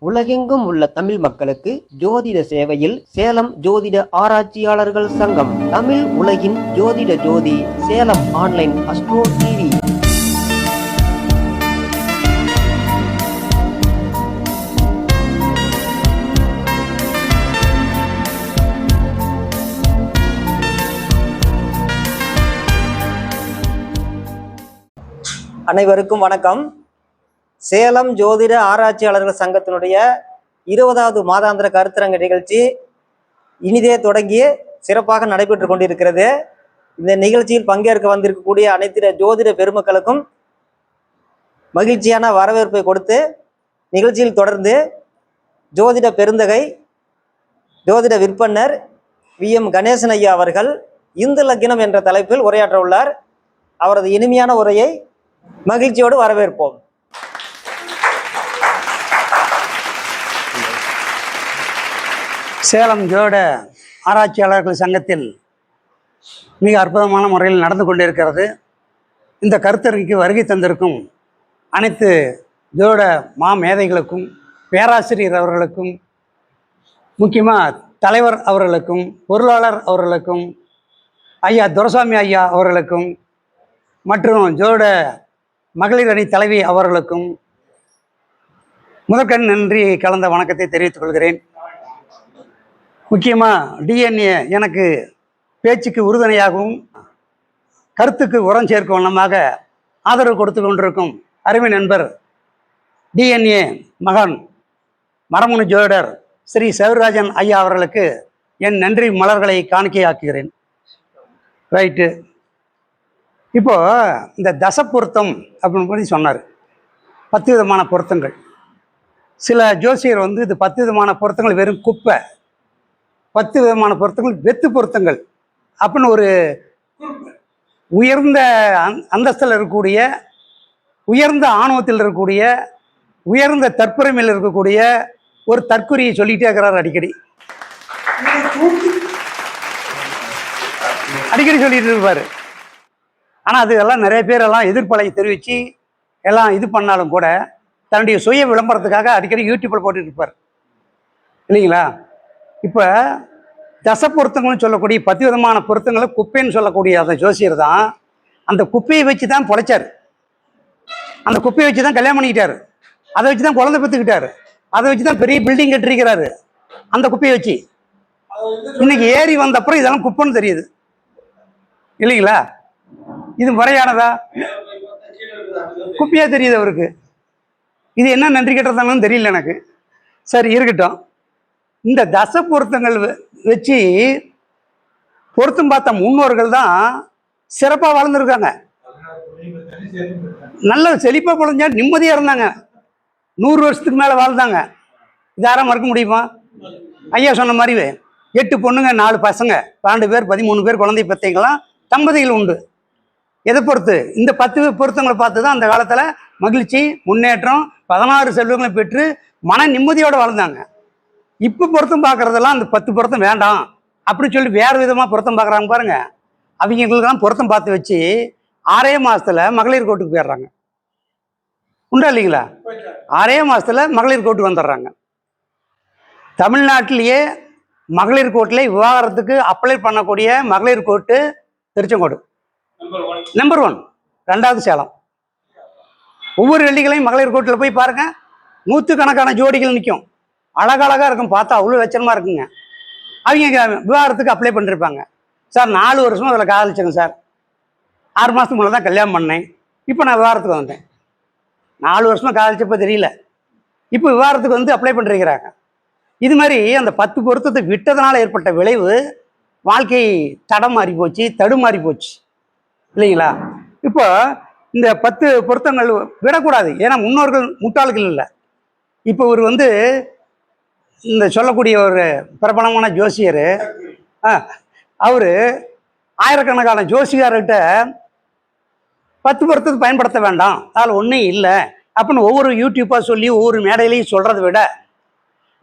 உலகெங்கும் உள்ள தமிழ் மக்களுக்கு ஜோதிட சேவையில் சேலம் ஜோதிட ஆராய்ச்சியாளர்கள் சங்கம். தமிழ் உலகின் ஜோதிட ஜோதி சேலம் ஆன்லைன் அஸ்ட்ரோ டிவி. அனைவருக்கும் வணக்கம். சேலம் ஜோதிட ஆராய்ச்சியாளர்கள் சங்கத்தினுடைய 20வது மாதாந்திர கருத்தரங்க நிகழ்ச்சி இனிதே தொடங்கி சிறப்பாக நடைபெற்று கொண்டிருக்கிறது. இந்த நிகழ்ச்சியில் பங்கேற்க வந்திருக்கக்கூடிய அனைத்து ஜோதிட பெருமக்களுக்கும் மகிழ்ச்சியான வரவேற்பை கொடுத்து நிகழ்ச்சியில் தொடர்ந்து ஜோதிட பெருந்தகை ஜோதிட விற்பனர் VM கணேசன் ஐயா அவர்கள் இந்து லக்கினம் என்ற தலைப்பில் உரையாற்ற உள்ளார். அவரது இனிமையான உரையை மகிழ்ச்சியோடு வரவேற்போம். சேலம் ஜோதிட ஆராய்ச்சியாளர்கள் சங்கத்தில் மிக அற்புதமான முறையில் நடந்து கொண்டிருக்கிறது. இந்த கருத்தரங்குக்கு வருகை தந்திருக்கும் அனைத்து ஜோதிட மேதைகளுக்கும் பேராசிரியர் அவர்களுக்கும், முக்கியமாக தலைவர் அவர்களுக்கும், பொருளாளர் அவர்களுக்கும், ஐயா துரைசாமி ஐயா அவர்களுக்கும், மற்றும் ஜோதிட மகளிர் அணி தலைவி அவர்களுக்கும் முதற்கண் நன்றி கலந்த வணக்கத்தை தெரிவித்துக் கொள்கிறேன். முக்கியமாக DNA எனக்கு பேச்சுக்கு உறுதுணையாகவும் கருத்துக்கு உரம் சேர்க்கும் வண்ணமாக ஆதரவு கொடுத்து கொண்டிருக்கும் அருமை நண்பர் DNA மகான் மரமுனி ஜோதிடர் ஸ்ரீ சௌராஜன் ஐயா அவர்களுக்கு என் நன்றி மலர்களை காணிக்கையாக்குகிறேன். ரைட்டு. இப்போது இந்த தச பொருத்தம் அப்படின்னு சொல்லி சொன்னார். 10 விதமான பொருத்தங்கள். சில ஜோசியர் இது 10 விதமான பொருத்தங்கள் வெறும் குப்பை, 10 விதமான பொருத்தங்கள் வெத்து பொருத்தங்கள் அப்படின்னு ஒரு உயர்ந்த அந்தஸ்தில் இருக்கக்கூடிய, உயர்ந்த ஆணவத்தில் இருக்கக்கூடிய, உயர்ந்த தற்பெருமையில் இருக்கக்கூடிய ஒரு தற்குறியை சொல்லிகிட்டே இருக்கிறார். அடிக்கடி சொல்லிட்டு இருப்பார். ஆனால் அதெல்லாம் நிறைய பேரெல்லாம் எதிர்ப்பலை தெரிவித்து எல்லாம் இது பண்ணாலும் கூட தன்னுடைய சுய விளம்பரத்துக்காக அடிக்கடி யூடியூப்பில் போட்டுட்டு இருப்பார் இல்லைங்களா? இப்போ தச பொருத்தங்கள்னு சொல்லக்கூடிய 10 விதமான பொருத்தங்களை குப்பைன்னு சொல்லக்கூடிய அந்த ஜோசியர் தான் அந்த குப்பையை வச்சு தான் பொழைச்சார். அந்த குப்பையை வச்சு தான் கல்யாணம் பண்ணிக்கிட்டார். அதை வச்சு தான் குழந்தை பெற்றுக்கிட்டார். அதை வச்சு தான் பெரிய பில்டிங் கட்டிருக்கிறாரு. அந்த குப்பையை வச்சு இன்னைக்கு ஏறி வந்த அப்புறம் இதெல்லாம் குப்பைன்னு தெரியுது இல்லைங்களா? இது முறையானதா? குப்பையாக தெரியுது அவருக்கு. இது என்ன நன்றி கட்டுறதானு தெரியல எனக்கு. சரி, இருக்கட்டும். இந்த தச பொருத்தங்கள் வச்சு பொருத்தம் பார்த்த முன்னோர்கள் தான் சிறப்பாக வாழ்ந்துருக்காங்க. நல்ல செழிப்பாக பொழைஞ்சா நிம்மதியாக இருந்தாங்க. 100 வருஷத்துக்கு மேலே வாழ்ந்தாங்க. இது யாரும் மறக்க முடியுமா? ஐயா சொன்ன மாதிரி 8 பொண்ணுங்க 4 பசங்க 12 பேர் 13 பேர் குழந்தை பெற்றவங்களாம் தம்பதிகள் உண்டு. எதை பொறுத்து? இந்த 10 பொருத்தங்களை பார்த்து தான் அந்த காலத்தில் மகிழ்ச்சி, முன்னேற்றம், 16 செல்வங்களை பெற்று மன நிம்மதியோடு வாழ்ந்தாங்க. இப்போ பொருத்தம் பார்க்குறதெல்லாம் அந்த 10 பொருத்தம் வேண்டாம் அப்படின்னு சொல்லி வேறு விதமாக பொருத்தம் பார்க்குறாங்க பாருங்க. அவங்களுக்கெல்லாம் பொருத்தம் பார்த்து வச்சு 6 மாதத்தில் மகளிர் கோர்ட்டுக்கு போயிடுறாங்க. உண்டா இல்லைங்களா? 6 மாதத்தில் மகளிர் கோர்ட்டுக்கு வந்துடுறாங்க. தமிழ்நாட்டிலேயே மகளிர் கோர்ட்டில் விவாகரத்துக்கு அப்ளை பண்ணக்கூடிய மகளிர் கோர்ட்டு திருச்செங்கோடு நம்பர் 1. 2வது சேலம். ஒவ்வொரு வெள்ளிகளையும் மகளிர் கோர்ட்டில் போய் பாருங்கள். 100கணக்கான ஜோடிகள் நிற்கும். அழகழகாக இருக்கும். பார்த்தா அவ்வளோ லட்சணமாக இருக்குங்க. அவங்க விவாகரத்துக்கு அப்ளை பண்ணிருப்பாங்க. சார் 4 வருஷமாக அதில் காதலிச்சேங்க சார். 6 மாதத்துக்கு முன்னே தான் கல்யாணம் பண்ணேன். இப்போ நான் விவாகரத்துக்கு வந்தேன். 4 வருஷமாக காதலிச்சப்போ தெரியல. இப்போ விவாகரத்துக்கு அப்ளை பண்ணிருக்கிறாங்க. இது மாதிரி அந்த 10 பொருத்தத்தை விட்டதுனால ஏற்பட்ட விளைவு வாழ்க்கை தடமாறி போச்சு, தடுமாறி போச்சு இல்லைங்களா? இப்போ இந்த 10 பொருத்தங்கள் விடக்கூடாது. ஏன்னா முன்னோர்கள் முட்டாள்கள் இல்லை. இப்போ ஒரு இந்த சொல்லக்கூடிய ஒரு பிரபலமான ஜோசியர், அவர் ஆயிரக்கணக்கான ஜோசியார்கிட்ட 10 பொருத்தத்தை பயன்படுத்த வேண்டாம், அதில் ஒன்றும் இல்லை அப்படின்னு ஒவ்வொரு யூடியூப்பாக சொல்லி ஒவ்வொரு மேடையிலையும் சொல்கிறத விட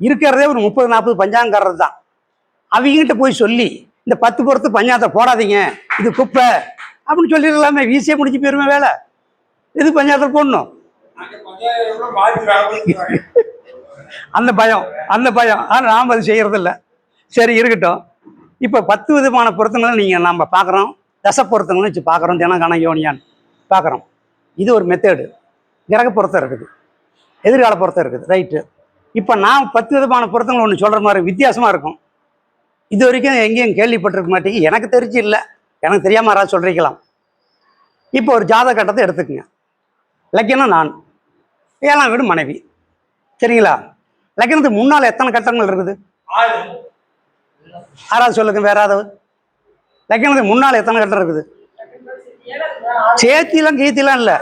இருக்கிறதே ஒரு 30-40 பஞ்சாங்கறது தான். அவங்ககிட்ட போய் சொல்லி இந்த 10 பொருத்து பஞ்சாயத்தை போடாதீங்க, இது குப்பை அப்படின்னு சொல்லிடலாமே. வீசியே முடிச்சு போயிருமே வேலை. இது பஞ்சாயத்தில் போடணும். அந்த பயம் ஆனால் நாம் அது செய்யறதில்ல. சரி இருக்கட்டும். இப்போ 10 விதமான பொருத்தங்களை நீங்கள் நம்ம பார்க்குறோம். தசை பொருத்தங்கள்னு வச்சு பார்க்குறோம். தினகண யோனியான்னு பார்க்குறோம். இது ஒரு மெத்தேடு. கிரக பொருத்தம் இருக்குது, எதிர்கால பொருத்தம் இருக்குது, ரைட்டு. இப்போ நான் 10 விதமான பொருத்தங்கள் ஒன்று சொல்கிற மாதிரி வித்தியாசமாக இருக்கும். இது வரைக்கும் எங்கேயும் கேள்விப்பட்டிருக்க மாட்டேங்க. எனக்கு தெரிஞ்சு இல்லை, எனக்கு தெரியாமல் யாராவது சொல்லிக்கலாம். இப்போ ஒரு ஜாதக கட்டத்தை எடுத்துக்கங்க. லக்கினம் நான், 7ஆம் வீடு மனைவி, சரிங்களா? லக்கினத்துக்கு முன்னால் எத்தனை கட்டங்கள் இருக்குது? 6வது சொல்லுங்க. வேற ஏதாவது லக்கினத்துக்கு முன்னால் எத்தனை கட்டம் இருக்குது? சேத்திலாம் கீத்திலாம் இல்லை.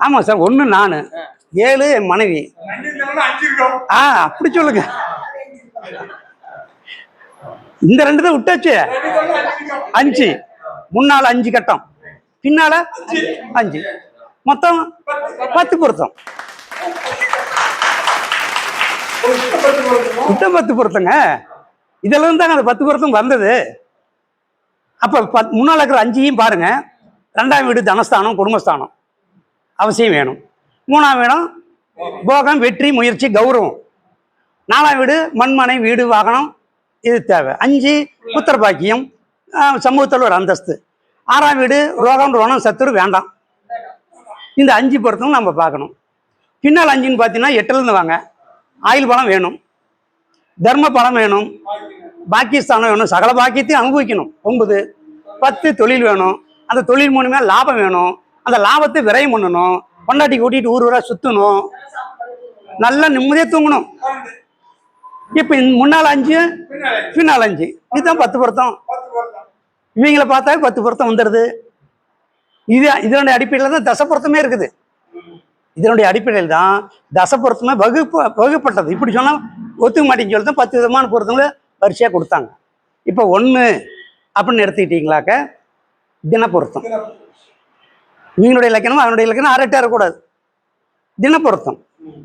ஆமாம் சார், 1 நான், 7 என் மனைவி. அப்படி சொல்லுங்க. இந்த 2 தான் விட்டாச்சு. 5 முன்னால 5 கட்டம், பின்னால 5, மொத்தம் 10 பொருத்தம். 10 பொருத்தங்க. இதுல இருந்து தாங்க அந்த 10 பொருத்தம் வந்தது. அப்ப முன்னால இருக்கிற 5ஐயும் பாருங்க. 2ஆம் வீடு தனஸ்தானம், குடும்பஸ்தானம் அவசியம் வேணும். 3ஆம் வீடம் போகம், வெற்றி, முயற்சி, கௌரவம். 4ஆம் வீடு மண்மனை, வீடு, வாகனம், இது தேவை. 5 புத்திர பாக்கியம், சமூகத்தில் ஒரு அந்தஸ்து. 6ஆம் வீடு ரோகம், ரோணம், சத்துரு வேண்டாம். இந்த 5 பொருத்தம் நம்ம பார்க்கணும். பின்னால் 5ன்னு பார்த்தீங்கன்னா 8லேருந்து வாங்க. ஆயுள் பலம் வேணும், தர்ம பலம் வேணும், பாக்கியஸ்தானம் வேணும், சகல பாக்கியத்தையும் அனுபவிக்கணும். 9 10 தொழில் வேணும். அந்த தொழில் மூலமே லாபம் வேணும். அந்த லாபத்தை விரயம் பண்ணணும். பொண்டாட்டி கூட்டிட்டு ஊர் சுற்றணும், நல்லா நிம்மதியாக தூங்கணும். இப்போ முன்னால் 5 பின்னால் 5, இதுதான் 10 பொருத்தம். இவங்களை பார்த்தா 10 பொருத்தம் வந்துடுது. இதனுடைய அடிப்படையில் தான் தசை பொருத்தமே இருக்குது. இதனுடைய அடிப்படையில் தான் தசை பொருத்தமே வகுப்பட்டது. இப்படி சொன்னால் ஒத்துக்க மாட்டேன்னு சொல்லி தான் 10 விதமான பொருத்தங்களை வரிசையாக கொடுத்தாங்க. இப்போ 1 அப்படின்னு எடுத்துக்கிட்டீங்களாக்க தினப்பொருத்தம். இவங்களுடைய இலக்கணம் அவனுடைய இலக்கணம் அரட்டை இருக்கக்கூடாது. தினப்பொருத்தம்.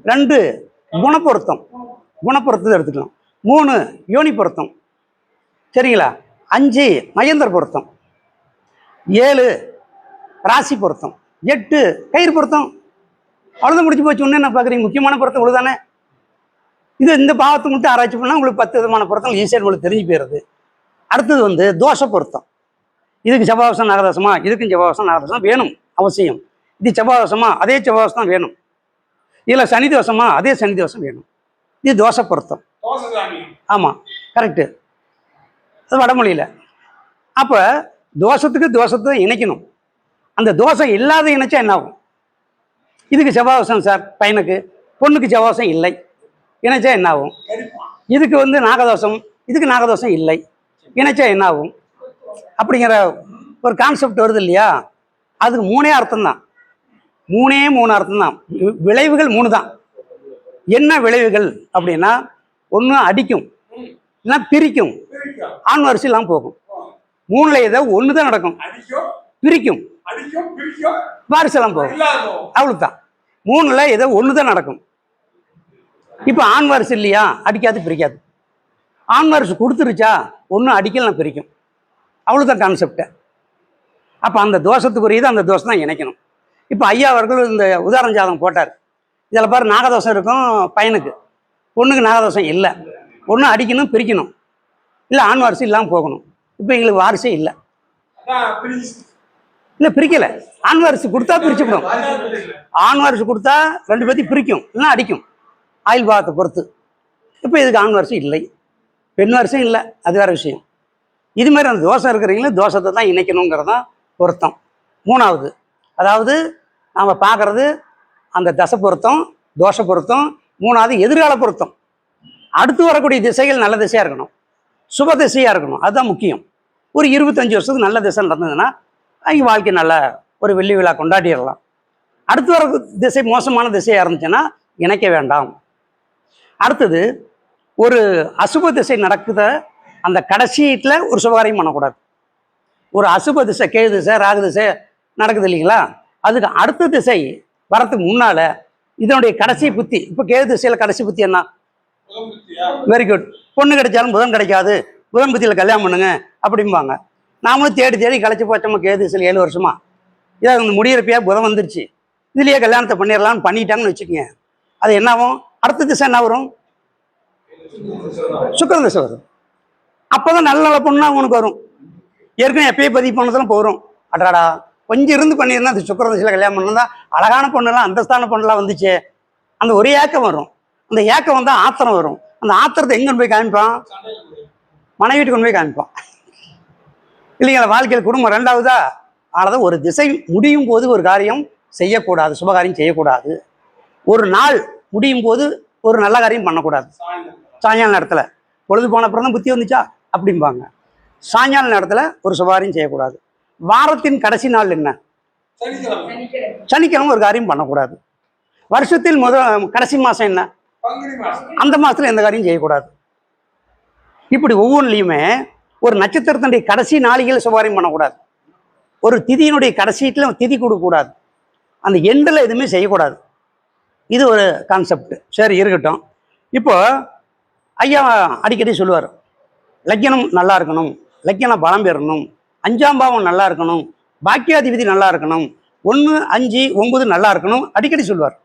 2 குணப்பொருத்தம், குணப்பொருத்தத்தை எடுத்துக்கலாம். 3 யோனி பொருத்தம், சரிங்களா? 5 மகேந்திர பொருத்தம், 7 ராசி பொருத்தம், 8 கயிறு பொருத்தம். அவ்வளோதான், முடிச்சு போச்சு. ஒன்று என்ன பார்க்குறீங்க? முக்கியமான பொருத்தம் இவ்வளோதானே. இந்த பாவத்தை மட்டும் ஆராய்ச்சி பண்ணால் உங்களுக்கு 10 விதமான பொருத்தங்கள் ஈஸியாக உங்களுக்கு தெரிஞ்சு போயிடுது. அடுத்தது தோஷ பொருத்தம். இதுக்கு செவ்வாவசம் நாகதோஷமா, இதுக்கும் செவ்வாவசம் நாகதோஷம் வேணும் அவசியம். இது செவ்வாவசமா, அதே செவ்வாவசம் தான் வேணும். இதில் சனி தோஷமா, அதே சனி தோஷம் வேணும். இது தோஷ பொருத்தம். ஆமாம், கரெக்டு. அது வடமொழியில். அப்போ தோஷத்துக்கு தோஷத்தை இணைக்கணும். அந்த தோஷம் இல்லாத இணைச்சா என்ன ஆகும்? இதுக்கு செவ்வாவசம் சார் பையனுக்கு, பொண்ணுக்கு செவ்வாவசம் இல்லை, இணைச்சா என்ன ஆகும்? இதுக்கு நாகதோஷம், இதுக்கு நாகதோஷம் இல்லை, இணைச்சா என்ன ஆகும்? அப்படிங்கிற ஒரு கான்செப்ட் வருது இல்லையா? அதுக்கு 3 அர்த்தம்தான். 3 அர்த்தம் தான். விளைவுகள் 3 தான். என்ன விளைவுகள் அப்படின்னா, 1 அடிக்கும், இல்லைன்னா பிரிக்கும், ஆண் வரிசையெல்லாம் போகும். 3ல் ஏதோ 1 தான் நடக்கும், பிரிக்கும், வாரிசெல்லாம் போகும், அவ்வளோதான். 3ல் ஏதோ 1 தான் நடக்கும். இப்போ ஆண் வாரிசு இல்லையா, அடிக்காது பிரிக்காது. ஆண் வாரிசு கொடுத்துருச்சா, 1 அடிக்கலாம் பிரிக்கும், அவ்வளோதான் கான்செப்டை. அப்போ அந்த தோஷத்துக்குரியது அந்த தோஷம் தான் இணைக்கணும். இப்போ ஐயா அவர்கள் இந்த உதாரண ஜாதகம் போட்டார். இதில் பாரு, நாகதோஷம் இருக்கும் பையனுக்கு, பொண்ணுக்கு நாகதோஷம் இல்லை. 1 அடிக்கணும் பிரிக்கணும், இல்லை ஆண் வாரிசு இல்லாமல் போகணும். இப்போ எங்களுக்கு வாரிசே இல்லை, இல்லை பிரிக்கலை. ஆண் வாரிசு கொடுத்தா பிரிச்சுக்கணும். ஆண் வாரிசு கொடுத்தா 2 பேர்த்தையும் பிரிக்கும், இல்லைன்னா அடிக்கும், ஆயுள் பாகத்தை பொறுத்து. இப்போ இதுக்கு ஆண் வாரிசு இல்லை, பெண் வாரிசும் இல்லை, அது வேறு விஷயம். இது மாதிரி அந்த தோஷம் இருக்கிறவங்களும் தோஷத்தை தான் இணைக்கணுங்கிறது தான் பொருத்தம். 3வது, அதாவது நாம் பார்க்குறது அந்த தசை பொருத்தம், தோஷ பொருத்தம். 3வது எதிர்கால பொருத்தம். அடுத்து வரக்கூடிய திசைகள் நல்ல திசையாக இருக்கணும், சுப திசையாக இருக்கணும், அதுதான் முக்கியம். ஒரு 25 வருஷத்துக்கு நல்ல திசை நடந்ததுன்னா அவங்க வாழ்க்கை நல்ல ஒரு வெள்ளி விழா கொண்டாடிடலாம். அடுத்து வர திசை மோசமான திசையாக இருந்துச்சுன்னா இணைக்க வேண்டாம். அடுத்தது, ஒரு அசுப திசை நடக்குத அந்த கடைசியில் ஒரு சுபகாரியம் பண்ணக்கூடாது. ஒரு அசுப திசை, கேது திசை, ராகு திசை நடக்குது இல்லைங்களா, அதுக்கு அடுத்த திசை வரத்துக்கு முன்னால் இதனுடைய கடைசி புத்தி. இப்போ கேது திசையில் கடைசி புத்தி என்ன? Very good. பொண்ணு கிடைச்சாலும் புதன் கிடைக்காது, புதன் புத்தியில் கல்யாணம் பண்ணுங்க அப்படிம்பாங்க. நாமளும் தேடி தேடி கழிச்சு போச்சோமா கேது திசையில் 7 வருஷமா. இதை முடியிறப்பையா புதன் வந்துருச்சு, இதுலேயே கல்யாணத்தை பண்ணிடலாம்னு பண்ணிட்டாங்கன்னு வச்சுக்கோங்க. அது என்னாகும்? அடுத்த திசை என்ன வரும்? சுக்கிர திசை வரும். அப்போதான் நல்ல நல்ல பொண்ணா உனக்கு வரும். ஏற்கனவே எப்பயே பதிவு பண்ணதெல்லாம் போகிறோம். அடாடா கொஞ்சம் இருந்து பண்ணியிருந்தா அந்த சுக்கிர திசையில் கல்யாணம் பண்ணா அழகான பொண்ணுலாம் அந்தஸ்தான பொண்ணுலாம் வந்துச்சு. அந்த ஒரு ஏக்கம் வரும். அந்த ஏக்கம் வந்தால் ஆத்திரம் வரும். அந்த ஆத்திரத்தை எங்கே போய் காமிப்பான்? மனைவிட்டு கொண்டு போய் காமிப்பான். இல்லைங்களா? வாழ்க்கையில் குடும்பம் ரெண்டாவதா. அதனால ஒரு திசை முடியும் போது ஒரு காரியம் செய்யக்கூடாது, சுபகாரியம் செய்யக்கூடாது. ஒரு நாள் முடியும் போது ஒரு நல்ல காரியம் பண்ணக்கூடாது. சாயங்கால நேரத்தில் பொழுது போன அப்புறம் தான் புத்தி வந்துச்சா அப்படிம்பாங்க. சாயங்கால நேரத்தில் ஒரு சுபகாரியம் செய்யக்கூடாது. வாரத்தின் கடைசி நாள் என்ன? சனிக்கிழமை ஒரு காரியம் பண்ணக்கூடாது. வருஷத்தில் கடைசி மாதம் என்ன? அந்த மாதத்தில் எந்த காரியம் செய்யக்கூடாது. இப்படி ஒவ்வொன்றிலையுமே ஒரு நட்சத்திரத்தினுடைய கடைசி நாளிகள் சுபகாரியம் பண்ணக்கூடாது. ஒரு திதியினுடைய கடைசீட்டில் திதி கொடுக்கக்கூடாது. அந்த எண்டில் எதுவுமே செய்யக்கூடாது. இது ஒரு கான்செப்ட். சரி இருக்கட்டும். இப்போ ஐயா அடிக்கடி சொல்லுவார், லக்கினம் நல்லா இருக்கணும், லக்கினம் பலம் பெறணும், 5ஆம் பாவம் நல்லா இருக்கணும், பாக்கியாதிபதி நல்லா இருக்கணும், 1, 5, 9 நல்லா இருக்கணும் அடிக்கடி சொல்லுவார்.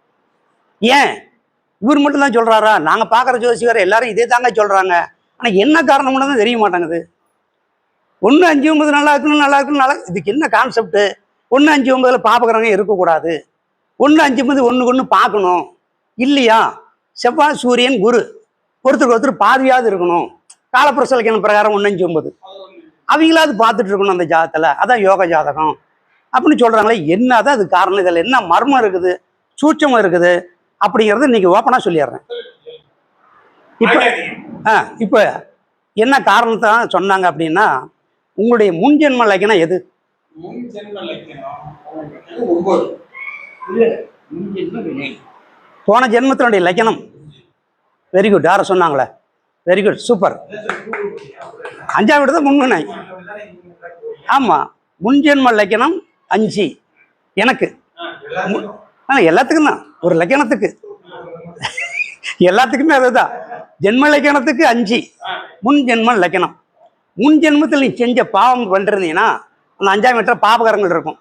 ஏன் இவர் மட்டும் தான் சொல்கிறாரா? நாங்கள் பார்க்குற ஜோசியர் எல்லாரும் இதே தாங்க சொல்கிறாங்க. ஆனால் என்ன காரணம்னு தான் தெரிய மாட்டேங்குது. 1, 5, 9 நல்லா இருக்கணும், நல்லா இருக்கணும், நல்லா. இதுக்கு என்ன கான்செப்ட்? 1, 5, 9 பாப்பக்கிறவங்க இருக்கக்கூடாது. 1, 5, 9 ஒன்றுக்கு ஒன்று பார்க்கணும் இல்லையா? செவ்வாய் சூரியன் குரு ஒருத்தருக்கு ஒருத்தர் பாதியாவது இருக்கணும். காலப்புரச இலக்கணம் பிரகாரம் 1, 5, 9 அவங்களாவது பார்த்துட்டு இருக்கணும் அந்த ஜாதகத்தில். அதான் யோக ஜாதகம் அப்படின்னு சொல்கிறாங்களே. என்னதான் அது காரணம்? இதில் என்ன மர்மம் இருக்குது, சூட்சம் இருக்குது அப்படிங்கிறது இன்னைக்கு ஓப்பனாக சொல்லிடுறேன். இப்போ என்ன காரணத்தை சொன்னாங்க அப்படின்னா, உங்களுடைய முன்ஜென்ம லக்னம் எது? போன ஜென்மத்தினுடைய லக்னம். Very good. யாரை சொன்னாங்களே? Very good, super. 5ஆம் வீடு தான் முன்வினை. ஆமாம், முன்ஜென்ம லக்னம் 5 எனக்கு. எல்லாத்துக்கும் தான், ஒரு லக்னத்துக்கு எல்லாத்துக்குமே அதுதான். ஜென்ம லக்னத்துக்கு 5 முன் ஜென்ம லக்னம். முன் ஜென்மத்தில் நீ செஞ்ச பாவம் பண்ணிருந்தீங்கன்னா அந்த 5ஆம் வீட்டில் பாபகரங்கள் இருக்கும்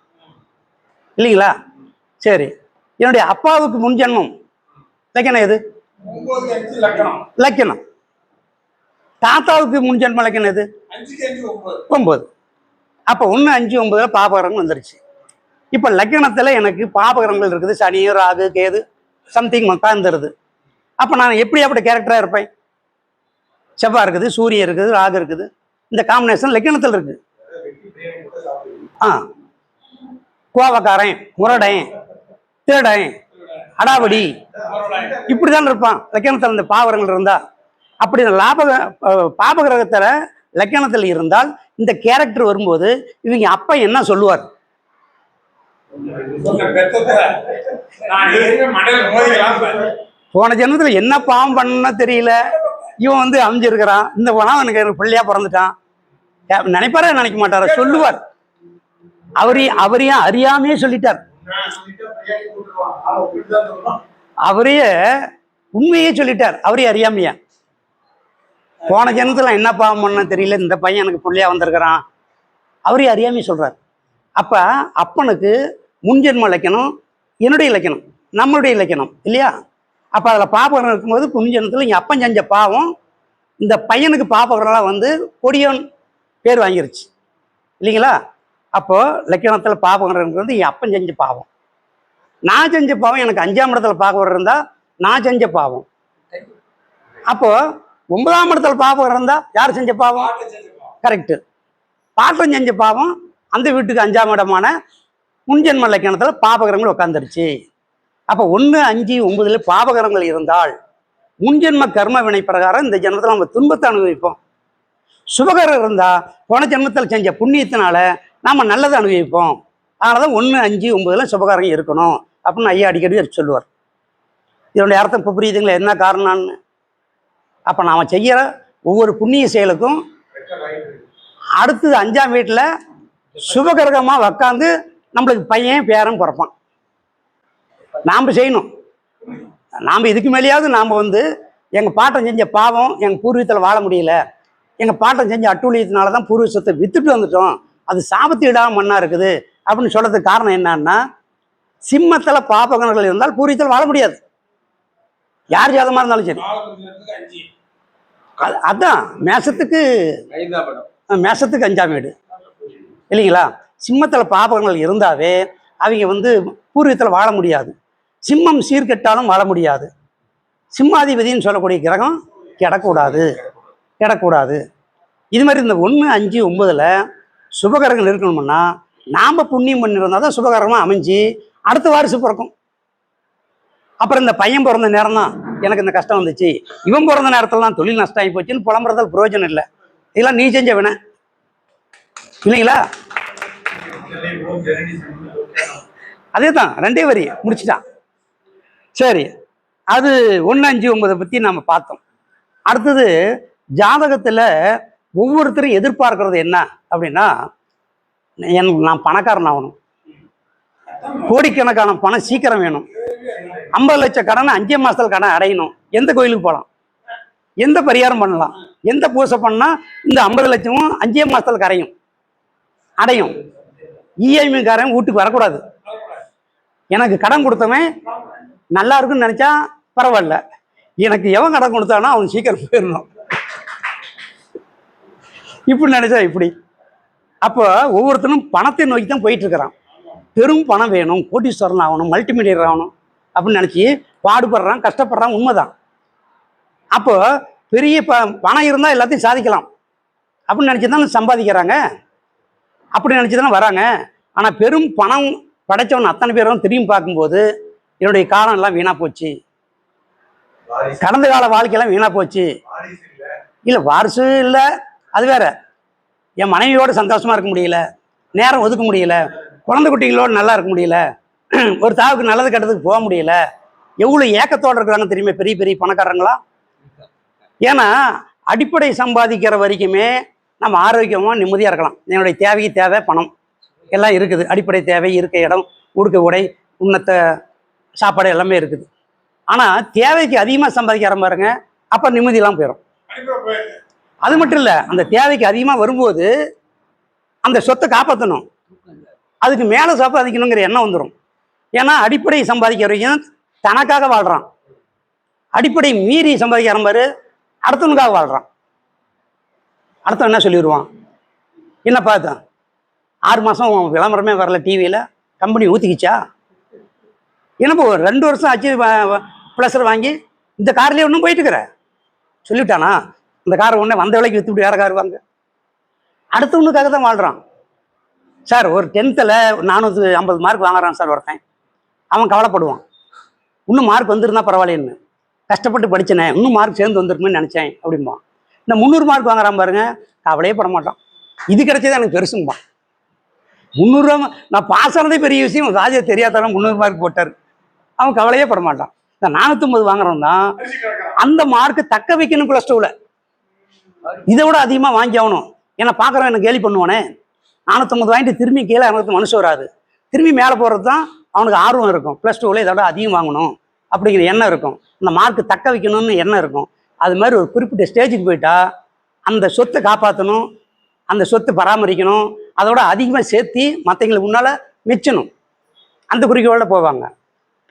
இல்லைங்களா? சரி, என்னுடைய அப்பாவுக்கு முன் ஜென்மம் லக்னம் எது? லக்னம். தாத்தாவுக்கு முன் ஜென்ம லக்னம் எது? 9. அப்போ 1, 5, 9 பாபகரங்கள் வந்துருச்சு. இப்போ லக்னத்தில் எனக்கு பாபகரங்கள் இருக்குது. சனி, ராகு, கேது சம்திங் உட்காந்துருது. அப்போ நான் எப்படி அப்படி கேரக்டராக இருப்பேன்? செவ்வாய் இருக்குது, சூரியன் இருக்குது, ராகு இருக்குது. இந்த காம்பினேஷன் லக்னத்தில் இருக்கு. கோவக்காரன், முரடன், திருடன், அடாவடி இப்படிதான் இருப்பான் லக்னத்தில் இந்த பாவகரங்கள் இருந்தா. அப்படி பாபகிரகத்தில் லக்னத்தில் இருந்தால் இந்த கேரக்டர் வரும்போது இவங்க அப்பா என்ன சொல்லுவார்? போன ஜென்மத்தில் என்ன பாவம் பண்ணா தெரியல, இவன் வந்து அமைஞ்சிருக்கிறான், இந்த பணம் எனக்கு பிள்ளையா பிறந்துட்டான் நினைப்பாரா? நினைக்க மாட்டாரா? சொல்லுவார். அவரையும் அறியாமையே சொல்லிட்டார். அவரையே உண்மையே சொல்லிட்டார். அவரே அறியாமையா. போன ஜென்மத்தில் என்ன பாவம் பண்ண தெரியல, இந்த பையன் எனக்கு பிள்ளையா வந்திருக்கிறான், அவரே அறியாமையே சொல்றார். அப்ப அப்பனுக்கு முன்ஜென்ம இலக்கணம் என்னுடைய இலக்கணம், நம்மளுடைய இலக்கணம் இல்லையா? அப்போ அதில் பாபகரம் இருக்கும்போது முன்ஜென்மத்தில் இங்கே அப்பன் செஞ்ச பாவம் இந்த பையனுக்கு பாபகரெல்லாம் வந்து கொடியோன் பேர் வாங்கிருச்சு இல்லைங்களா? அப்போது லக்கணத்தில் பாபகரம் வந்து என் அப்பன் செஞ்ச பாவம். நான் செஞ்ச பாவம் எனக்கு 5ஆம் இடத்துல பாபகரம் இருந்தால் நான் செஞ்ச பாவம். அப்போது 9ஆம் இடத்துல பாபகரம் இருந்தால் யார் செஞ்ச பாவம்? கரெக்டு. பாட்டம் செஞ்ச பாவம் அந்த வீட்டுக்கு 5ஆம் இடமான முன்ஜென்ம லக்கணத்தில் பாபகரங்கள் உட்காந்துருச்சு. அப்போ 1, 5, 9 பாபகரங்கள் இருந்தால் முன்ஜென்ம கர்ம வினை பிரகாரம் இந்த ஜென்மத்தில் நம்ம துன்பத்தை அனுபவிப்போம். சுபகரம் இருந்தால் போன ஜென்மத்தில் செஞ்ச புண்ணியத்தினால நாம் நல்லதை அனுபவிப்போம். அதனால தான் 1, 5, 9 சுபகாரம் இருக்கணும் அப்படின்னு ஐயா அடிக்கடி சொல்லுவார். இதனுடைய அர்த்தம் இப்போ புரியுதுங்களா என்ன காரணம்னு? அப்போ நாம் செய்கிற ஒவ்வொரு புண்ணிய செயலுக்கும் அடுத்தது 5ஆம் வீட்டில் சுபகிரகமாக உக்காந்து நம்மளுக்கு பையன் பேரன் பிறப்பான். நாம் செய்யணும். நாம் இதுக்கு மேலேயாவது நாம் வந்து எங்கள் பாட்டம் செஞ்ச பாவம் எங்கள் பூர்வீகத்தில் வாழ முடியல, எங்கள் பாட்டம் செஞ்ச அட்டூழியத்தினால தான் பூர்வீகத்தை வித்துட்டு வந்துட்டோம், அது சாபத்து இடாமல் மண்ணா இருக்குது அப்படின்னு சொல்கிறதுக்கு காரணம் என்னன்னா, சிம்மத்தில் பாபகர்கள் இருந்தால் பூர்வீகத்தில் வாழ முடியாது. யார் ஜாதகமாக இருந்தாலும் சரி. அதான் மேஷத்துக்கு 5ஆம் வீடு இல்லைங்களா? சிம்மத்தில் பாபங்கள் இருந்தாவே அவங்க வந்து பூர்வீகத்தில் வாழ முடியாது. சிம்மம் சீர்கெட்டாலும் வாழ முடியாது. சிம்மாதிபதினு சொல்லக்கூடிய கிரகம் கிடக்கூடாது. இது மாதிரி இந்த 1, 5, 9ல் சுபகரங்கள் இருக்கணும்னா நாம் புண்ணியம் பண்ணியிருந்தால் தான் சுபகரமாக அமைஞ்சு அடுத்த வாரிசு பிறக்கும். அப்புறம் இந்த பையன் பிறந்த நேரம் தான் எனக்கு இந்த கஷ்டம் வந்துச்சு, இவன் பிறந்த நேரத்தில் தான் தொழில் நஷ்டம் ஆகி போச்சுன்னு புலம்புறதால் பிரயோஜனம் இல்லை. இதெல்லாம் நீ செஞ்ச வினை இல்லைங்களா? அதே தான் 2 வரி முடிச்சுட்டான். சரி, அது 1, 5, 9 பற்றி நம்ம பார்த்தோம். அடுத்தது ஜாதகத்தில் ஒவ்வொருத்தரும் எதிர்பார்க்கறது என்ன அப்படின்னா, நான் பணக்காரன் ஆகணும், கோடிக்கணக்கான பணம் சீக்கிரம் வேணும், 50 லட்சம் கடனை 5 மாதத்தில் கடன் அடையணும். எந்த கோயிலுக்கு போகலாம், எந்த பரிகாரம் பண்ணலாம், எந்த பூசை பண்ணால் இந்த 50 லட்சமும் 5 மாதத்தில் அடையும். இஎம்ஐக்காரன் வீட்டுக்கு வரக்கூடாது. எனக்கு கடன் கொடுத்தவன் நல்லா இருக்குன்னு நினச்சா பரவாயில்ல, எனக்கு எவன் கடன் கொடுத்தானா அவன் சீக்கிரம் போயிடணும் இப்படி நினைச்சா இப்படி. அப்போ ஒவ்வொருத்தரும் பணத்தை நோக்கி தான் போயிட்டு இருக்கிறான். பெரும் பணம் வேணும், கோடீஸ்வரன் ஆகணும், மல்டிமீடியர் ஆகணும் அப்படின்னு நினச்சி பாடுபடுறான், கஷ்டப்படுறான். உண்மைதான். அப்போ பெரிய பணம் இருந்தால் எல்லாத்தையும் சாதிக்கலாம் அப்படின்னு நினச்சி தானே சம்பாதிக்கிறாங்க, அப்படி நினச்சி தானே வராங்க. ஆனால் பெரும் பணம் படைச்சவன் அத்தனை பேரும் திரும்பி பார்க்கும்போது என்னுடைய காலம் எல்லாம் வீணாக போச்சு, கடந்த கால வாழ்க்கையெல்லாம் வீணாக போச்சு. இல்லை வாரிசு இல்லை, அது வேற. என் மனைவியோடு சந்தோஷமாக இருக்க முடியல, நேரம் ஒதுக்க முடியல, குழந்தை குட்டிகளோடு நல்லா இருக்க முடியல, ஒரு தாவுக்கு நல்லது கெட்டதுக்கு போக முடியல. எவ்வளோ ஏக்கத்தோடு இருக்கிறாங்க தெரியுமா பெரிய பெரிய பணக்காரங்களா? ஏன்னா அடிப்படை சம்பாதிக்கிற வரைக்குமே நம்ம ஆரோக்கியமாக நிம்மதியாக இருக்கலாம். என்னுடைய தேவைக்கு தேவை பணம் எல்லாம் இருக்குது, அடிப்படை தேவை, இருக்க இடம், உடுக்க உடை, உண்ணத்தை சாப்பாடு எல்லாமே இருக்குது. ஆனால் தேவைக்கு அதிகமாக சம்பாதிக்கிற பாருங்க, அப்போ நிம்மதியெல்லாம் போயிடும். அது மட்டும் இல்லை, அந்த தேவைக்கு அதிகமாக வரும்போது அந்த சொத்தை காப்பாற்றணும், அதுக்கு மேலே சம்பாதிக்கணுங்கிற எண்ணம் வந்துடும். ஏன்னா அடிப்படை சம்பாதிக்கிற வரைக்கும் தனக்காக வாழ்கிறான், அடிப்படை மீறி சம்பாதிக்கிற மாதிரி அடுத்தவனுக்காக வாழ்கிறான். அடுத்தவன் என்ன சொல்லிடுவான், என்ன பார்த்தா 6 மாதம் விளம்பரமே வரல டிவியில், கம்பெனி ஊற்றிக்கிச்சா, என்னப்போ 2 வருஷம் ஆச்சு ப்ளஸர் வாங்கி இந்த கார்லேயே ஒன்றும் போயிட்டுருக்குற சொல்லிவிட்டானா, இந்த காரை ஒன்றே வந்த விலைக்கு விற்றுவிட்டு வேறு கார் வாங்க. அடுத்தவனுக்காக தான் வாழ்கிறான். சார் ஒரு 10ல் 450 மார்க் வாங்குறான் சார் ஒருத்தன், அவன் கவலைப்படுவான், இன்னும் மார்க் வந்துருந்தா பரவாயில்லன்னு, கஷ்டப்பட்டு படித்தனே இன்னும் மார்க் சேர்ந்து வந்துருக்குன்னு நினச்சேன் அப்படிம்பான். இந்த 300 மார்க் வாங்குறான் பாருங்க, கவலையே பட மாட்டான், இது கிடைச்சது எனக்கு பெருசும்பான். 300 நான் பாஸ் ஆனதே பெரிய விஷயம், ராஜா தெரியாதவன் 300 மார்க் போட்டார், அவன் கவலையே பட மாட்டான். இந்த 450 வாங்குறவன் தான் அந்த மார்க்கு தக்க வைக்கணும் +2ல், இதை விட அதிகமாக வாங்கி ஆகணும். ஏன்னா பார்க்குறவன் என்ன கேலி பண்ணுவானே, 450 வாங்கிட்டு திரும்பி கீழே அவனுக்கு மனசு வராது, திரும்பி மேலே போகிறது தான் அவனுக்கு ஆர்வம் இருக்கும். +2ல் இதை விட அதிகம் வாங்கணும் அப்படிங்கிற எண்ணம் இருக்கும், இந்த மார்க்கு தக்க வைக்கணும்னு எண்ணம் இருக்கும். அது மாதிரி ஒரு குறிப்பிட்ட ஸ்டேஜுக்கு போயிட்டா அந்த சொத்தை காப்பாற்றணும், அந்த சொத்தை பராமரிக்கணும், அதோட அதிகமாக சேர்த்தி மற்றவங்களுக்கு முன்னால் மிச்சணும், அந்த குறிக்கோளோட போவாங்க.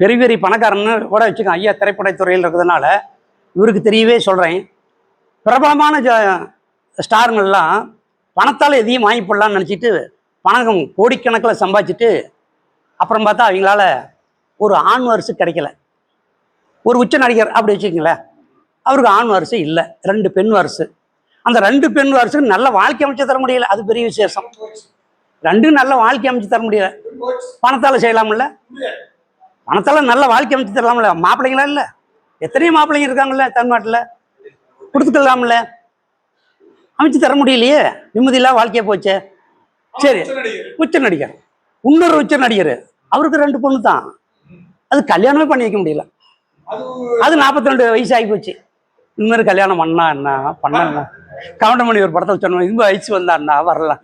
பெரிய பெரிய பணக்காரன்னு கூட வச்சுக்கோங்க. ஐயா திரைப்படத்துறையில் இருக்கிறதுனால இவருக்கு தெரியவே சொல்கிறேன், பிரபலமான ஸ்டாருங்கள்லாம் பணத்தால் எதையும் வாங்கி போடலான்னு நினச்சிட்டு பணம் கோடிக்கணக்கில் சம்பாதிச்சுட்டு அப்புறம் பார்த்தா அவங்களால ஒரு ஆண் வாரிசு கிடைக்கல. ஒரு உச்ச நடிகர் அப்படி வச்சுக்கங்களேன், அவருக்கு ஆண் வாரிசு இல்லை, 2 பெண் வாரிசு. அந்த 2 பெண் வாரிசுக்கு நல்ல வாழ்க்கை அமைச்சு தர முடியல, அது பெரிய விசேஷம். 2 நல்ல வாழ்க்கை அமைச்சு தர முடியல, பணத்தால் செய்யலாம்ல, பணத்தால் நல்ல வாழ்க்கை அமைச்சு தரலாம்ல. மாப்பிள்ளைங்களா இல்லை, எத்தனையோ மாப்பிள்ளைங்க இருக்காங்கல்ல தமிழ்நாட்டில், கொடுத்துக்கலாம்ல, அமைச்சு தர முடியலையே, நிம்மதியில்லா வாழ்க்கையை போச்சே. சரி, உச்ச நடிகர், இன்னொரு உச்ச நடிகர், அவருக்கு 2 பொண்ணு தான், அது கல்யாணமே பண்ணி வைக்க முடியல, அது 42 வயசு ஆகி போச்சு. இனிமேல் கல்யாணம் பண்ணா என்ன பண்ண, கவுண்டமணி ஒரு படத்தை சொன்னோம், இந்த வயசு வந்தான்னா வரலாம்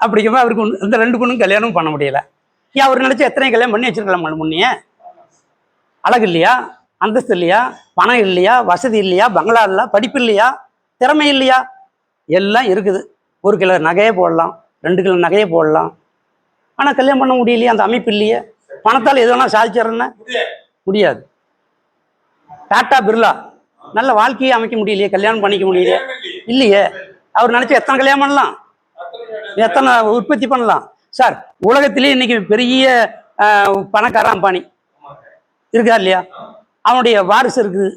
அப்படிங்கிறப்ப அவருக்கு இந்த 2 பொண்ணும் கல்யாணம் பண்ண முடியல. ஏன் அவர் நினச்சா எத்தனை கல்யாணம் பண்ணி வச்சிருக்கலாம் முன்னையே. அழகு இல்லையா, அந்தஸ்து இல்லையா, பணம் இல்லையா, வசதி இல்லையா, பங்களா இல்லையா, படிப்பு இல்லையா, திறமை இல்லையா, எல்லாம் இருக்குது. 1 கிலோ நகையே போடலாம், 2 கிலோ நகையே போடலாம், ஆனால் கல்யாணம் பண்ண முடியலையே, அந்த அமைப்பு இல்லையே. பணத்தால் எது வேணால் சாதிச்சிடறேன்னு முடியாது. டாடா பிர்லா நல்ல வாழ்க்கையை அமைக்க முடியலையே, கல்யாணம் பண்ணிக்க முடியலையே. இல்லையே, அவர் நினைச்சா எத்தனை கல்யாணம் பண்ணலாம், எத்தனை உற்பத்தி பண்ணலாம் சார். உலகத்திலே இன்னைக்கு பெரிய பணக்கார அம்பானி இருக்கா இல்லையா? அவனுடைய வாரிசு இருக்குது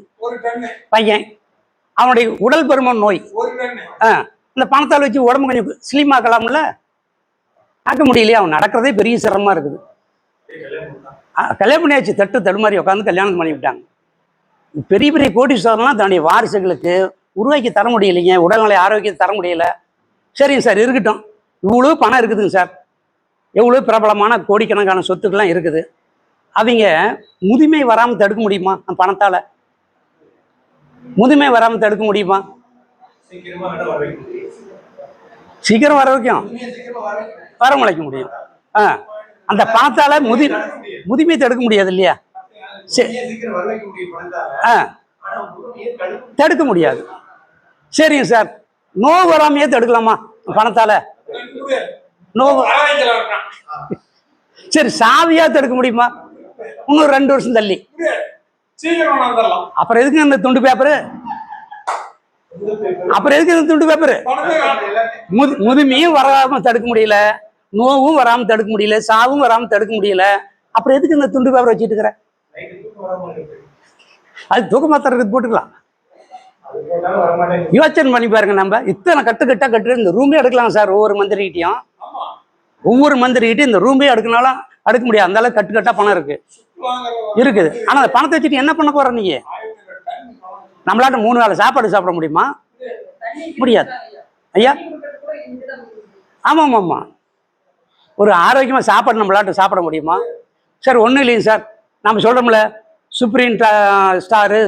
பையன், அவனுடைய உடல் பருமன் நோய். இந்த பணத்தால் வச்சு உடம்பு கொஞ்சம் ஸ்லிம் ஆக்கலாம்ல, ஆக்க முடியலையே. அவன் நடக்கிறதே பெரிய சிரமமா இருக்குது. கல்யாணம் பண்ணியாச்சு, தட்டு தடுமாறி உட்காந்து கல்யாணம் பண்ணி விட்டாங்க. பெரிய பெரிய கோடீஸ்வரர்லாம் தன்னுடைய வாரிசுகளுக்கு உருவாக்கி தர முடியலைங்க, உடல்நிலை ஆரோக்கியத்தை தர முடியல. சரிங்க சார், இருக்கட்டும். இவ்வளோ பணம் இருக்குதுங்க சார், எவ்வளோ பிரபலமான கோடிக்கணக்கான சொத்துக்கள்லாம் இருக்குது. அவங்க முதுமை வராமல் தடுக்க முடியுமா? அந்த பணத்தால் முதுமை வராமல் தடுக்க முடியுமா? சீக்கிரம் வர வைக்கும், வரவழைக்க முடியும். அந்த பணத்தால் முதுமை தடுக்க முடியாது இல்லையா? தடுக்க முடியாது. சரிங்க சார், நோவு வராமையே தடுக்கலாமா பணத்தால? நோவு சரி, சாவியா தடுக்க முடியுமா? இன்னும் 2 வருஷம் தள்ளி. அப்புறம் எதுக்கு இந்த துண்டு பேப்பரு? அப்புறம் எதுக்கு இந்த துண்டு பேப்பரு? முதுமையும் வராம தடுக்க முடியல, நோவும் வராம தடுக்க முடியல, சாவும் வராம தடுக்க முடியல. அப்புறம் எதுக்கு இந்த துண்டு பேப்பர் வச்சுட்டு இருக்கிற? அது தூக்க மாத்திரை போட்டுக்கலாம். யோசனை பண்ணி பாருங்க, நம்ம இத்தனை கட்டு இந்த ரூமே எடுக்கலாம் சார். ஒவ்வொரு மந்திரிகிட்டையும் இந்த ரூமே எடுக்கனாலும் எடுக்க முடியாது. அந்த அளவுக்கு கட்டா பணம் இருக்குது. ஆனா அந்த பணத்தை வச்சுட்டு என்ன பண்ண போற நீங்க? நம்மளாட்ட 3 வேளை சாப்பாடு சாப்பிட முடியுமா? முடியாது ஐயா. ஆமா, ஒரு ஆரோக்கியமா சாப்பாடு நம்மளாட்ட சாப்பிட முடியுமா? சார் ஒன்றும் இல்லைங்க சார், நம்ம சொல்கிறோம்ல சுப்ரீம் ஸ்டாரு,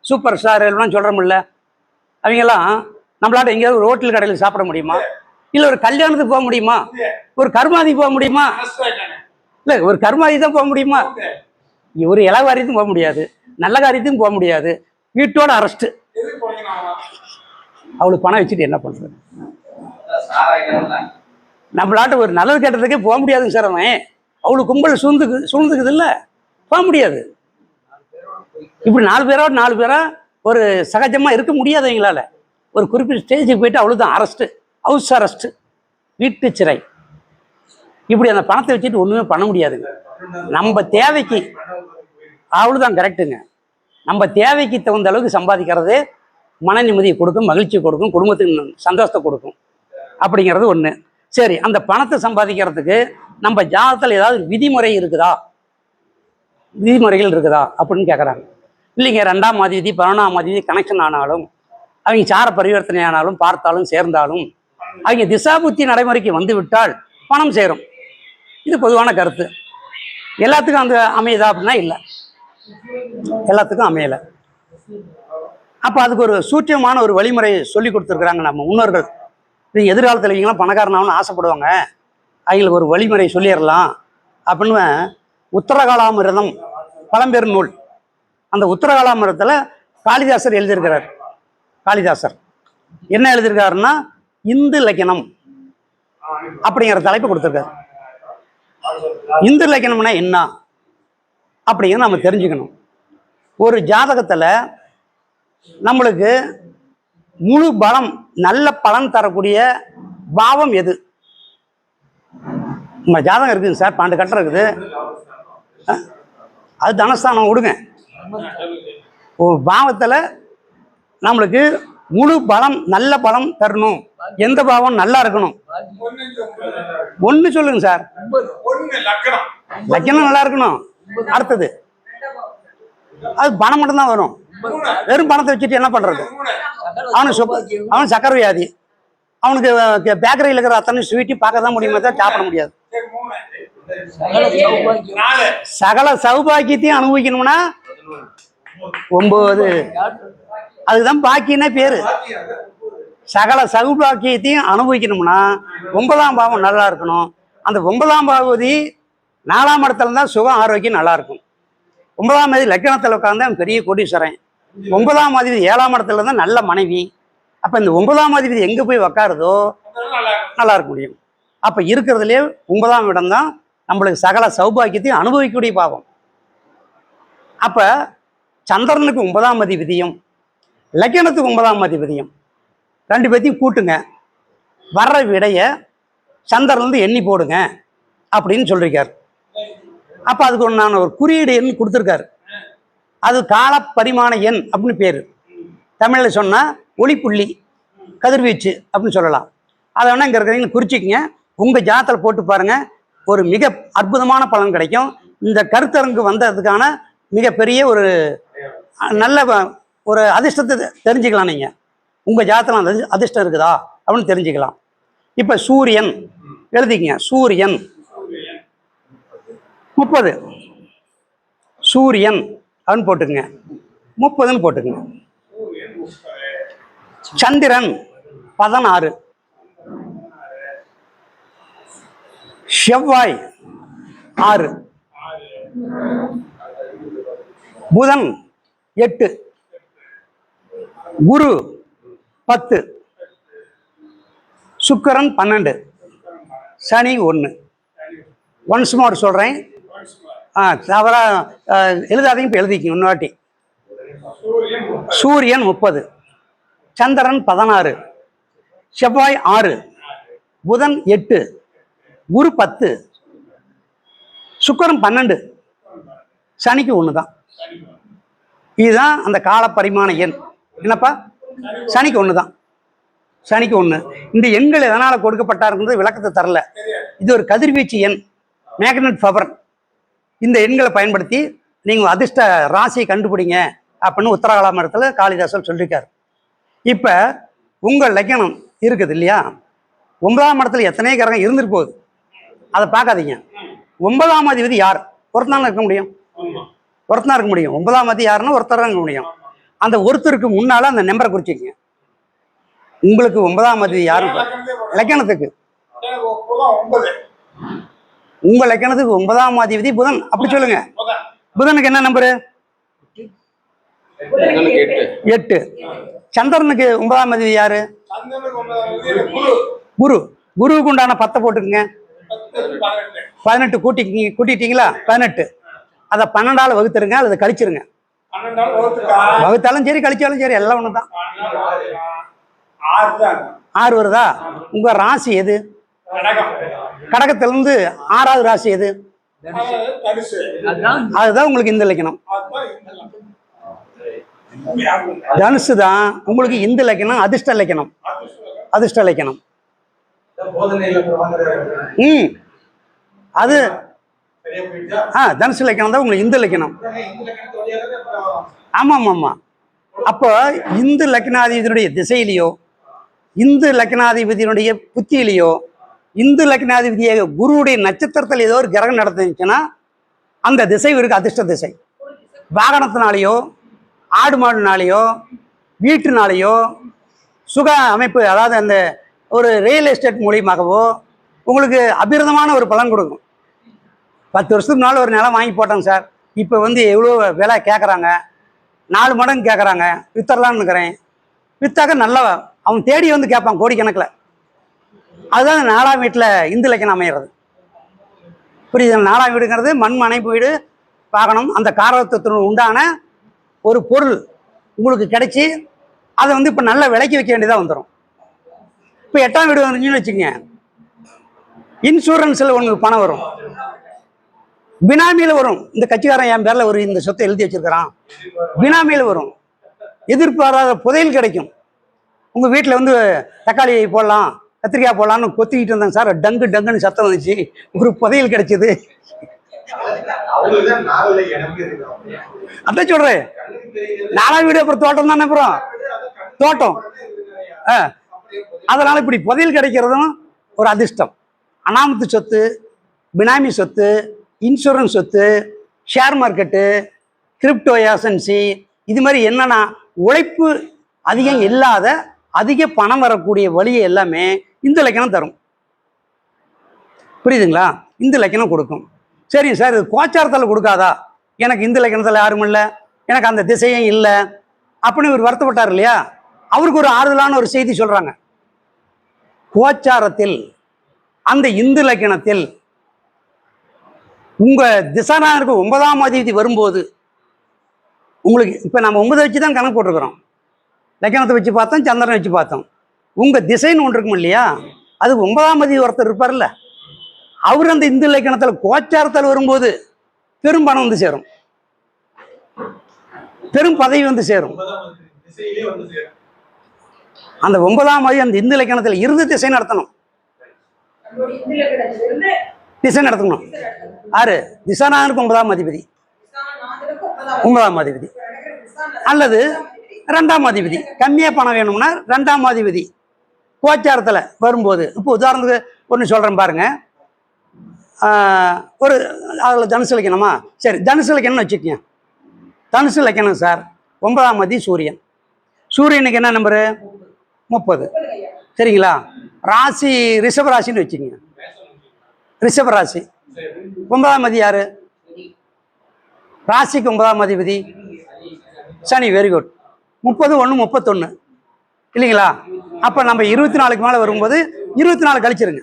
சூப்பர் ஸ்டார் எல்லாம் சொல்கிறோம்ல, அவங்கெல்லாம் நம்மளாட்ட எங்கேயாவது ஒரு ஹோட்டல் கடையில் சாப்பிட முடியுமா? இல்லை ஒரு கல்யாணத்துக்கு போக முடியுமா? ஒரு கருமாதிக்கு போக முடியுமா? இல்லை, ஒரு கருமாதி தான் போக முடியுமா? ஒரு இல காரியத்துக்கும் போக முடியாது, நல்ல காரியத்துக்கும் போக முடியாது, வீட்டோட அரெஸ்ட்டு. அவளுக்கு பணம் வச்சுட்டு என்ன பண்ணுறது? நம்மளாட்ட ஒரு நல்லது கேட்டதுக்கே போக முடியாதுங்க சார். அவன் அவளுக்கு கும்பல் சூழ்ந்துக்குது இல்லை, போக முடியாது. இப்படி 4 பேரா ஒரு சகஜமாக இருக்க முடியாது எங்களால். ஒரு குறிப்பிட்ட ஸ்டேஜுக்கு போயிட்டு அவ்வளோதான், அரெஸ்ட்டு, ஹவுஸ் அரெஸ்ட்டு, வீட்டு சிறை. இப்படி அந்த பணத்தை வச்சுட்டு ஒன்றுமே பண்ண முடியாதுங்க. நம்ம தேவைக்கு அவ்வளோதான் கரெக்டுங்க. நம்ம தேவைக்கு தகுந்த அளவுக்கு சம்பாதிக்கிறது மன நிம்மதியை கொடுக்கும், மகிழ்ச்சி கொடுக்கும், குடும்பத்துக்கு சந்தோஷத்தை கொடுக்கும் அப்படிங்கிறது ஒன்று. சரி, அந்த பணத்தை சம்பாதிக்கிறதுக்கு நம்ம ஜாதகத்தில் ஏதாவது விதிமுறைகள் இருக்குதா அப்படின்னு கேட்குறாங்க. இல்லைங்க, 2ஆம் அதிபதி 11ஆம் அதிபதி கனெக்ஷன் ஆனாலும், அவங்க சார பரிவர்த்தனை ஆனாலும், பார்த்தாலும் சேர்ந்தாலும், அவங்க திசாபுத்தி நடைமுறைக்கு வந்து விட்டால் பணம் சேரும். இது பொதுவான கருத்து. எல்லாத்துக்கும் அந்த அமையுதா அப்படின்னா இல்லை, எல்லாத்துக்கும் அமையலை. அப்போ அதுக்கு ஒரு சூட்சமான ஒரு வழிமுறை சொல்லி கொடுத்துருக்குறாங்க நம்ம முன்னோர்கள். இது எதிர்காலத்தில் இவங்களாம் பணக்காரனாகனு ஆசைப்படுவாங்க, அவங்களுக்கு ஒரு வழிமுறை சொல்லிடலாம் அப்படின்னு உத்தரகாலாமிரதம் பழம்பெரும் நூல். அந்த உத்தரகாலாமிரதத்தில் காளிதாசர் எழுதியிருக்கிறார். காளிதாசர் என்ன எழுதியிருக்காருன்னா, இந்து இலக்கணம் அப்படிங்கிற தலைப்பு கொடுத்துருக்காரு. இந்து இலக்கணம்னா என்ன அப்படிங்கிறத நம்ம தெரிஞ்சுக்கணும். ஒரு ஜாதகத்தில் நம்மளுக்கு முழு பலம், நல்ல பலன் தரக்கூடிய பாவம் எது? நம்ம ஜாதகம் இருக்குங்க சார், 12 கட்டம் இருக்குது, அது தனஸ்தானம் விடுங்க. ஒரு பாவத்தில் நம்மளுக்கு முழு பலம், நல்ல பலம் தரணும். எந்த பாவம் நல்லா இருக்கணும்? ஒன்று சொல்லுங்க சார். லக்கணம் நல்லா இருக்கணும். அடுத்தது அது பணம் மட்டும்தான் வரும். வெறும் பணத்தை வச்சுட்டு என்ன பண்றது? அவன் சக்கரை வியாதி, அவனுக்கு பேக்கரியில் இருக்கிற அத்தனை ஸ்வீட்டையும் பார்க்க தான் முடியுமா, தான் சாப்பிட முடியாது. சகல சௌபாக்கியத்தையும் அனுபவிக்கணும்னா 9, அதுதான் பாக்கியன்னா பேரு. சகல சௌபாக்கியத்தையும் அனுபவிக்கணும்னா 9ஆம் பாவம் நல்லா இருக்கணும். அந்த 9ஆம் பாவதி 4ஆம் இடத்துல தான் சுகம், ஆரோக்கியம் நல்லா இருக்கும். 9ஆம் தேதி லக்னத்தில் உட்காந்து அவன் பெரிய கோடீஸ்வரன். 9ஆம் அதிபதி 7ஆம் இடத்துல தான் நல்ல மனைவி. அப்போ இந்த 9ஆம் அதிபதி எங்கே போய் உக்காருதோ நல்லா இருக்க முடியும். அப்போ இருக்கிறதுலே 9ஆம் இடம் தான் நம்மளுக்கு சகல சௌபாக்கியத்தையும் அனுபவிக்கக்கூடிய பாவம். அப்போ சந்திரனுக்கு 9ஆம் அதிபதியும் லக்னத்துக்கு 9ஆம் அதிபதியும் ரெண்டு பேர்த்தையும் கூட்டுங்க, வர்ற விடைய சந்திரன்லேருந்து எண்ணி போடுங்க அப்படின்னு சொல்லியிருக்காரு. அப்போ அதுக்கு நான் ஒரு குறியீடு எண் கொடுத்துருக்காரு. அது கால பரிமாண எண் அப்படின்னு பேர். தமிழில் சொன்னால் ஒளிப்புள்ளி கதிர்வீச்சு அப்படின்னு சொல்லலாம். அதை வேணால் இங்கே இருக்கிறவங்க குறிச்சிக்கிங்க, உங்கள் ஜாதத்தில் போட்டு பாருங்கள், ஒரு மிக அற்புதமான பலன் கிடைக்கும். இந்த கருத்தரங்கு வந்ததுக்கான மிகப்பெரிய ஒரு நல்ல ஒரு அதிர்ஷ்டத்தை தெரிஞ்சுக்கலாம். நீங்கள் உங்கள் ஜாதத்தில் அந்த அதிர்ஷ்டம் இருக்குதா அப்படின்னு தெரிஞ்சுக்கலாம். இப்போ சூரியன் எழுதிக்கங்க, சூரியன் 30, சூரியன் அப்படின்னு போட்டுக்குங்க, 30ன்னு போட்டுக்குங்க. சந்திரன் 16, செவ்வாய் 6, புதன் 8, குரு 10, சுக்கிரன் 12, சனி 1. ஒன்ஸ் மோர் சொல்கிறேன், தவறாக எழுதாதையும் இப்போ எழுதிக்கிங்க இன்னொரு வாட்டி. சூரியன் 30, சந்திரன் 16, செவ்வாய் 6, புதன் 8, குரு 10, சுக்கிரன் 12, சனிக்கு 1 தான். இதுதான் அந்த கால பரிமாண எண். என்னப்பா, சனிக்கு 1 தான், சனிக்கு 1. இந்த எண்கள் எதனால் கொடுக்கப்பட்டாருன்றது விளக்கத்தை தரல. இது ஒரு கதிர்வீச்சு எண், மேக்னெட் பவர். இந்த எண்களை பயன்படுத்தி நீங்கள் அதிர்ஷ்ட ராசியை கண்டுபிடிங்க அப்படின்னு உத்தரகாலாமரத்தில் காளிதாசன் சொல்லியிருக்காரு. இப்போ உங்கள் லக்னம் இருக்குது இல்லையா, 9ஆம் இடத்துல எத்தனை கிரகம் இருந்துட்டு போகுது, அதை பார்க்காதீங்க. 9ஆம் அதிபதி யார்? ஒருத்தனால இருக்க முடியும், ஒருத்தனா இருக்க முடியும். 9ஆம் அதிபதி யாருன்னா ஒருத்தர் இருக்க முடியும். அந்த ஒருத்தருக்கு முன்னால் அந்த நம்பரை குறிச்சிக்கங்க. உங்களுக்கு 9ஆம் அதிபதி யாரு? லக்னத்துக்கு உங்க லக்னத்துக்கு 9ஆம் அதிபதி புதன், அப்படி சொல்லுங்க. புதனுக்கு என்ன நம்பரு? 8. சந்திரனுக்கு 9ஆம் அதிபதி யாரு? குரு. குருவுக்கு உண்டான 10 போட்டுக்குங்க. 18 கூட்டிட்டீங்களா? 18. அதை 12ஆல் வகுத்துருங்க, அல்லது கழிச்சிருங்க. வகுத்தாலும் சரி கழிச்சாலும் சரி எல்லாம் ஒன்று தான். 6 வருதா? உங்க ராசி எது? கடகத்திலிருந்து 6வது ராசி எது? அதுதான் உங்களுக்கு இந்த லக்னம். தனுசு தான் உங்களுக்கு இந்த லக்னம், அதிர்ஷ்ட லக்னம். அதிர்ஷ்ட லக்னம். அது தனுசு லக்னம் தான் உங்களுக்கு இந்த லக்னம். ஆமாம் ஆமாம். அப்போ இந்த லக்னாதிபதியினுடைய திசையிலையோ, இந்து லக்னாதிபதியினுடைய புத்தியிலையோ, இந்து லக்னாதிபதியாக குருவுடைய நட்சத்திரத்தில் ஏதோ ஒரு கிரகம் நடந்துச்சுன்னா அந்த திசை இவருக்கு அதிர்ஷ்ட திசை. வாகனத்தினாலேயோ, ஆடு மாடுனாலேயோ, வீட்டுனாலேயோ, சுக அமைப்பு, அதாவது அந்த ஒரு ரியல் எஸ்டேட் மூலியமாகவோ உங்களுக்கு அபிரதமான ஒரு பலன் கொடுக்கும். 10 வருஷத்துக்கு முன்னால் ஒரு நிலம் வாங்கி போட்டாங்க சார், இப்போ எவ்வளோ விலை கேட்குறாங்க, 4 மடங்கு கேட்குறாங்க, வித்தரலான்னு இருக்கிறேன். வித்தாக்க நல்லா அவன் தேடி கேட்பான் கோடிக்கணக்கில். அதுதான் 4ஆம் வீட்டில் இந்து லக்னம் அமைகிறது. புரியுது? 4ஆம் வீடுங்கிறது மண் மனைப்பு வீடு, வாகனம், அந்த காரகத்துவத்தின் உண்டான ஒரு பொருள் உங்களுக்கு கிடைச்சி அதை இப்போ நல்ல விலைக்கு வைக்க வேண்டியதாக வந்துடும். இப்போ 8ஆம் வீடு வந்துச்சுன்னு வச்சுக்கோங்க, இன்சூரன்ஸில் உங்களுக்கு பணம் வரும், பினாமியில் வரும். இந்த கட்சிக்காரன் என் பேரில் ஒரு இந்த சொத்தை எழுதி வச்சிருக்கிறான், பினாமியில் வரும். எதிர்பாராத புதையல் கிடைக்கும். உங்கள் வீட்டில் தக்காளி போடலாம், கத்திரிக்காய் போடலான்னு கொத்திக்கிட்டு இருந்தாங்க சார், டங்கு டங்குன்னு சத்தம் வந்துச்சு, ஒரு புதையல் கிடைச்சிது. அதான் சொல்கிறேன், 4ஆம் வீடு அப்புறம் தோட்டம் தானே, அப்புறம் தோட்டம். அதனால் இப்படி புதையல் கிடைக்கிறதும் ஒரு அதிர்ஷ்டம். அனாமத்து சொத்து, பினாமி சொத்து, இன்சூரன்ஸ் சொத்து, ஷேர் மார்க்கெட்டு, கிரிப்டோ ஏசன்சி, இது மாதிரி என்னன்னா உழைப்பு அதிகம் இல்லாத அதிக பணம் வரக்கூடிய வழியை எல்லாமே இந்த லக்னம் தரும். புரியுதுங்களா? இந்த லக்னம் கொடுக்கும். சரிங்க சார், இது கோச்சாரத்தில் கொடுக்காதா? எனக்கு இந்த லக்னத்தில் யாரும் இல்லை, எனக்கு அந்த திசையும் இல்லை அப்படின்னு இவர் வருத்தப்பட்டார் இல்லையா, அவருக்கு ஒரு ஆறுதலான ஒரு செய்தி சொல்கிறாங்க. கோச்சாரத்தில் அந்த இந்து லக்னத்தில் உங்கள் திசாநாயகருக்கு 9ஆம் அதிபதி வரும்போது உங்களுக்கு இப்போ நம்ம 9 வச்சு தான் கணக்கு போட்டிருக்கிறோம். லக்கணத்தை வச்சு பார்த்தோம், சந்திரனை வச்சு பார்த்தோம். உங்கள் திசைன்னு ஒன்று இருக்கும் இல்லையா, அது 9ஆம் அதிபதி ஒருத்தர் இருப்பார்ல, அவர் அந்த இந்து இலக்கணத்தில் கோச்சாரத்தில் வரும்போது பெரும் பணம் வந்து சேரும், பெரும் பதவி வந்து சேரும். அந்த 9ஆம் அதிபதி அந்த இந்து இலக்கணத்தில் இருந்து திசை நடத்தணும், திசை நடத்தணும். ஆறு திசாநாதனுக்கு 9ஆம் அதிபதி, 9ஆம் அதிபதி அல்லது 2ஆம் அதிபதி. கம்மியாக பணம் வேணும்னா 2ஆம் அதிபதி கோச்சாரத்தில் வரும்போது. இப்போ உதாரணத்துக்கு ஒன்று சொல்கிறேன் பாருங்க. ஒரு அதில் தனுசு இலக்கணமா, சரி தனுசு இலக்கணம்னு வச்சுக்கோங்க. தனுசு இலக்கணம் சார், 9ஆம் அதிபதி சூரியன். சூரியனுக்கு என்ன நம்பரு? 30. சரிங்களா? ராசி ரிஷப ராசின்னு வச்சுக்கோங்க. ரிஷப ராசி 9ஆம் அதிபதி யாரு? ராசிக்கு 9ஆம் அதிபதி சனி. Very good. 30 1 31 இல்லைங்களா? அப்போ நம்ம 24க்கு மேலே வரும்போது 24 கழிச்சிருங்க,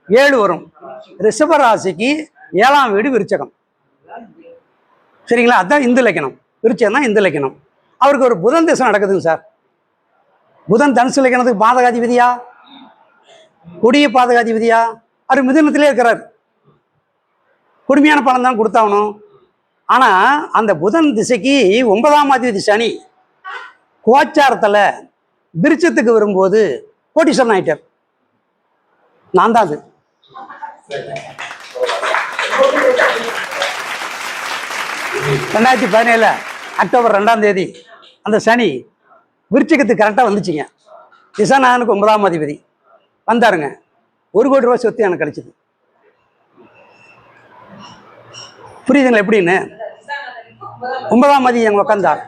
7 வரும். ரிஷப ராசிக்கு 7ஆம் வீடு விருச்சகம். சரிங்களா? அதுதான் இந்து இலக்கணம். விருச்சகம் தான் இந்து இலக்கணம். அவருக்கு ஒரு புதன் திசை நடக்குதுங்க சார். புதன் தனுசு இலக்கணத்துக்கு பாதகாதிபதியா, கொடிய பாதகாதிபதியா? அவர் மிதுனத்திலே இருக்கிறார். கொடுமையான பணம் தான் கொடுத்தாகணும். ஆனால் அந்த புதன் திசைக்கு 9ஆம் அதிபதி சனி கோச்சாரத்தில் விருச்சத்துக்கு வரும்போது கோடீஸ்வரன் ஆயிட்டார். நான் தான் அது. ரெண்டாயிரத்தி 17 அக்டோபர் 2ஆம் தேதி அந்த சனி விருச்சிகத்துக்கு கரெக்டாக வந்துச்சுங்க. திசாநாதனுக்கு 9ஆம் அதிபதி வந்தாருங்க. 1 கோடி ரூபாய் சொத்து எனக்கு கிடைச்சிது. புரியுதுங்களா எப்படின்னு? 9ஆம் அதிபதி எங்க உட்காந்தார்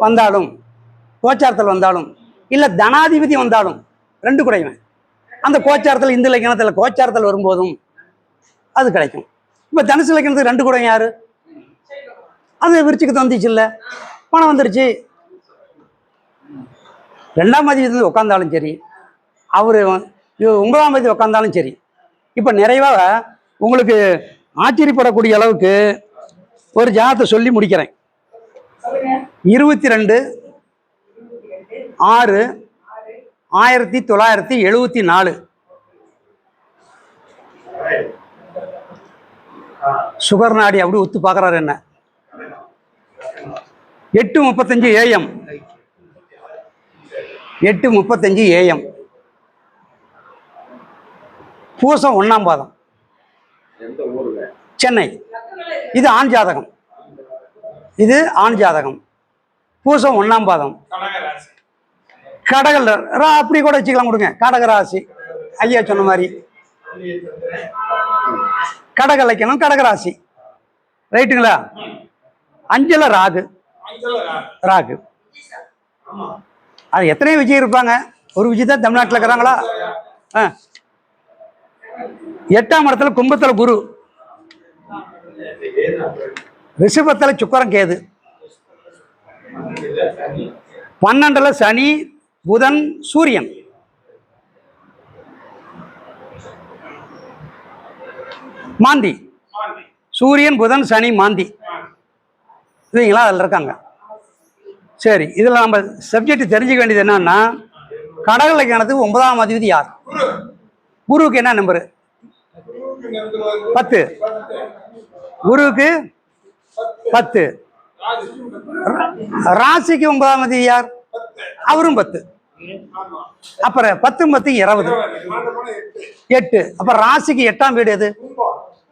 வந்தாலும், கோச்சாரத்தில் வந்தாலும், இல்லை தனாதிபதி வந்தாலும் 2 குறைவன் அந்த கோச்சாரத்தில் இந்து இலக்கணத்தில் கோச்சாரத்தில் வரும்போதும் அது கிடைக்கும். இப்போ தனுசு இலக்கணத்துக்கு 2 குறைவன் யாரு? அது விருச்சிகத்தை வந்துச்சு, இல்லை பணம் வந்துருச்சு. 2ஆம் அதிபதி உட்காந்தாலும் சரி, அவர் 9ஆம் அதிபதி உட்காந்தாலும் சரி. இப்போ நிறைவாக உங்களுக்கு ஆச்சரியப்படக்கூடிய அளவுக்கு ஒரு ஜாதகத்தை சொல்லி முடிக்கிறேன். 22/6/1974 சுகர் நாடி அப்படி ஒத்து பார்க்குறாரு என்ன. 8:35 AM 8:35 AM பூசம் 1ஆம் பாதம், சென்னை. இது ஆண் ஜாதகம், இது ஆண் ஜாதகம். பூசம் 1ஆம் பாதம், கடகல் அப்படி கூட வச்சுக்கலாம் கொடுங்க. கடகராசி ஐயா சொன்ன மாதிரி கடக இலக்கணம், கடகராசி. ரைட்டுங்களா? அஞ்சல ராகு, ராகு. அது எத்தனை விஜய் இருப்பாங்க? ஒரு விஜய் தான் தமிழ்நாட்டில் இருக்கிறாங்களா? 8ஆம் இடத்துல கும்பத்துல குரு, ரிஷபத்துல சுக்கிரன் கேது, 12ல சனி புதன் சூரியன், மாந்தி. சூரியன் புதன் சனி மாந்தி இல்லைங்களா? அதில் இருக்காங்க. சரி, இதில் நம்ம சப்ஜெக்ட் தெரிஞ்சுக்க வேண்டியது என்னன்னா, கடக இலக்கணத்துக்கு 9ஆம் அதிபதி யார்? குருவுக்கு என்ன நம்பரு? 10. குருவுக்கு 10. ராசிக்கு 9ஆம் அதிபதி யார்? அவரும் 10. அப்புறம் 10 10 20 8. அப்ப ராசிக்கு 8ஆம் வீடு எது?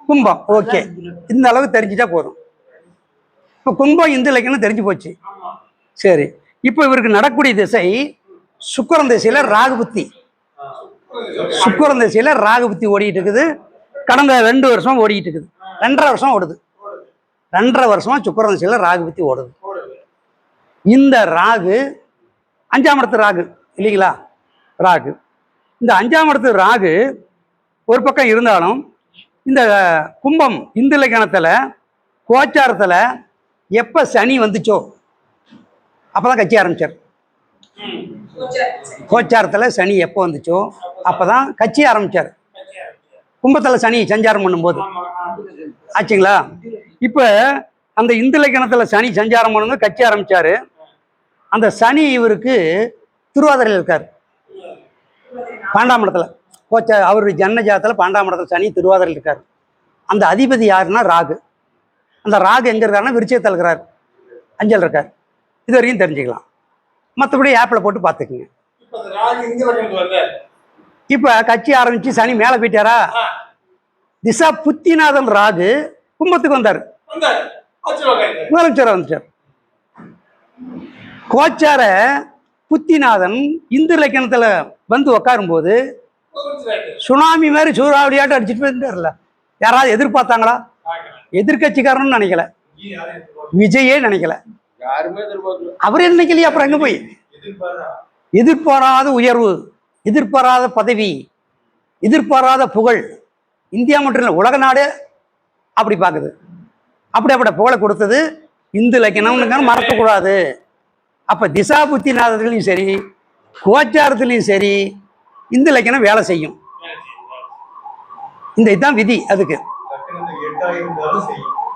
கும்பம். ஓகே, இந்த அளவு தெரிஞ்சுட்டா போதும். இப்போ கும்பம் இந்து இலக்கணம் தெரிஞ்சு போச்சு. சரி, இப்போ இவருக்கு நடக்கூடிய திசை சுக்கிரன் திசையில ராகுபுத்தி. சுக்கிரன் திசையில ராகுபுத்தி ஓடிட்டு இருக்குது. கடந்த 2 வருஷம் ஓடிட்டு இருக்குது. 2.5 வருஷம் ஓடுது. 2.5 வருஷமா சுக்கிரன் திசையில ராகுபுத்தி ஓடுது. இந்த ராகு 5ஆம் இடத்து ராகு இல்லைங்களா? ராகு இந்த 5ஆம் இடத்து ராகு ஒரு பக்கம் இருந்தாலும், இந்த கும்பம் இந்து இலக்கணத்துல கோச்சாரத்துல எப்ப சனி வந்துச்சோ அப்பதான் கட்சி ஆரம்பிச்சார். கோச்சாரத்துல சனி எப்போ வந்துச்சோ அப்பதான் கட்சி ஆரம்பிச்சார். கும்பத்துல சனி சஞ்சாரம் பண்ணும்போது ஆச்சுங்களா? இப்ப அந்த இந்து லக்கணத்துல சனி சஞ்சாரம் பண்ணுங்க கட்சி ஆரம்பிச்சாரு. அந்த சனி இவருக்கு திருவாதிரையில் இருக்கார், பாண்டாமடத்துல. கோச்ச அவருடைய ஜன்ன ஜாதத்துல பாண்டாமடத்துல சனி திருவாதிரையில் இருக்கார். அந்த அதிபதி யாருன்னா ராகு. அந்த ராகு எங்க இருக்காருன்னா விருச்சிகத்தில் இருக்கிறார், அஞ்சல் இருக்கார். இது வரையும் தெரிஞ்சுக்கலாம். மற்றபடி ஆப்பில் போட்டு பார்த்துக்குங்க. இப்போ கட்சி ஆரம்பிச்சு சனி மேலே போயிட்டாரா, திசா புத்திநாதன் ராகு கும்பத்துக்கு வந்தார், முதலமைச்சர் வந்துட்டார். கோச்சார புத்திநாதன் இந்து இலக்கணத்துல வந்து உக்காரும்போது சுனாமி மாதிரி சூறாவளியாட்டம் அடிச்சுட்டு போயிருந்தார்ல. யாராவது எதிர்பார்த்தாங்களா? எதிர்கட்சிக்காரன்னு நினைக்கல, விஜயே நினைக்கல, அவரே நினைக்கலையே. அப்புறம் எங்க போய் எதிர்பாராத உயர்வு, எதிர்பாராத பதவி, எதிர்பாராத புகழ், இந்தியா மட்டும் இல்லை உலக நாடு அப்படி பார்க்குது. அப்படிப்பட்ட புகழை கொடுத்தது இந்து இலக்கணம்னு மறக்கக்கூடாது. அப்போ திசா புத்திநாதத்துலையும் சரி கோச்சாரத்துலையும் சரி இந்து இலக்கணம் வேலை செய்யும். இந்த இதுதான் விதி அதுக்கு.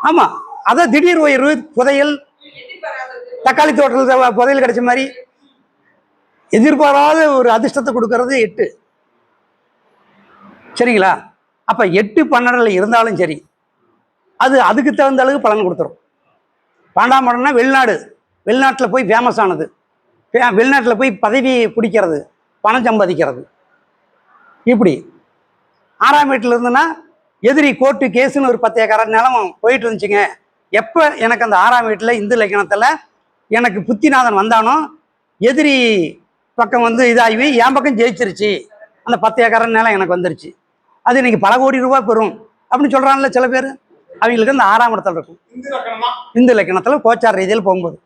ஆமாம், அதான் திடீர் உயர்வு, புதையல், தக்காளி தோட்டத்தில் புதையல் கிடைச்ச மாதிரி எதிர்பாராத ஒரு அதிர்ஷ்டத்தை கொடுக்கறது 8. சரிங்களா? அப்போ 8 12 இருந்தாலும் சரி அது அதுக்கு தகுந்த அளவுக்கு பலன் கொடுத்துரும். பாண்டாமடம்னா வெளிநாடு, வெளிநாட்டில் போய் ஃபேமஸ் ஆனது, வெளிநாட்டில் போய் பதவி பிடிக்கிறது, பணம் சம்பாதிக்கிறது. இப்படி 6ஆம் வீட்டில் இருந்துன்னா எதிரி கோர்ட்டு கேஸுன்னு ஒரு 10 ஏக்கர் நிலம் போயிட்டு இருந்துச்சுங்க. எப்போ எனக்கு அந்த 6ஆம் வீட்டில் இந்து இலக்கணத்தில் எனக்கு புத்திநாதன் வந்தானோ எதிரி பக்கம் வந்து இதாகி என் பக்கம் ஜெயிச்சிருச்சு, அந்த 10 ஏக்கர் நிலம் எனக்கு வந்துருச்சு, அது இன்னைக்கு பல கோடி ரூபாய் பெறும் அப்படின்னு சொல்கிறான்ல சில பேர். அவங்களுக்கு அந்த 6ஆம் இடத்துல இருக்கும் இந்து இலக்கணத்தில் கோச்சார ரீதியில் போகும்போது.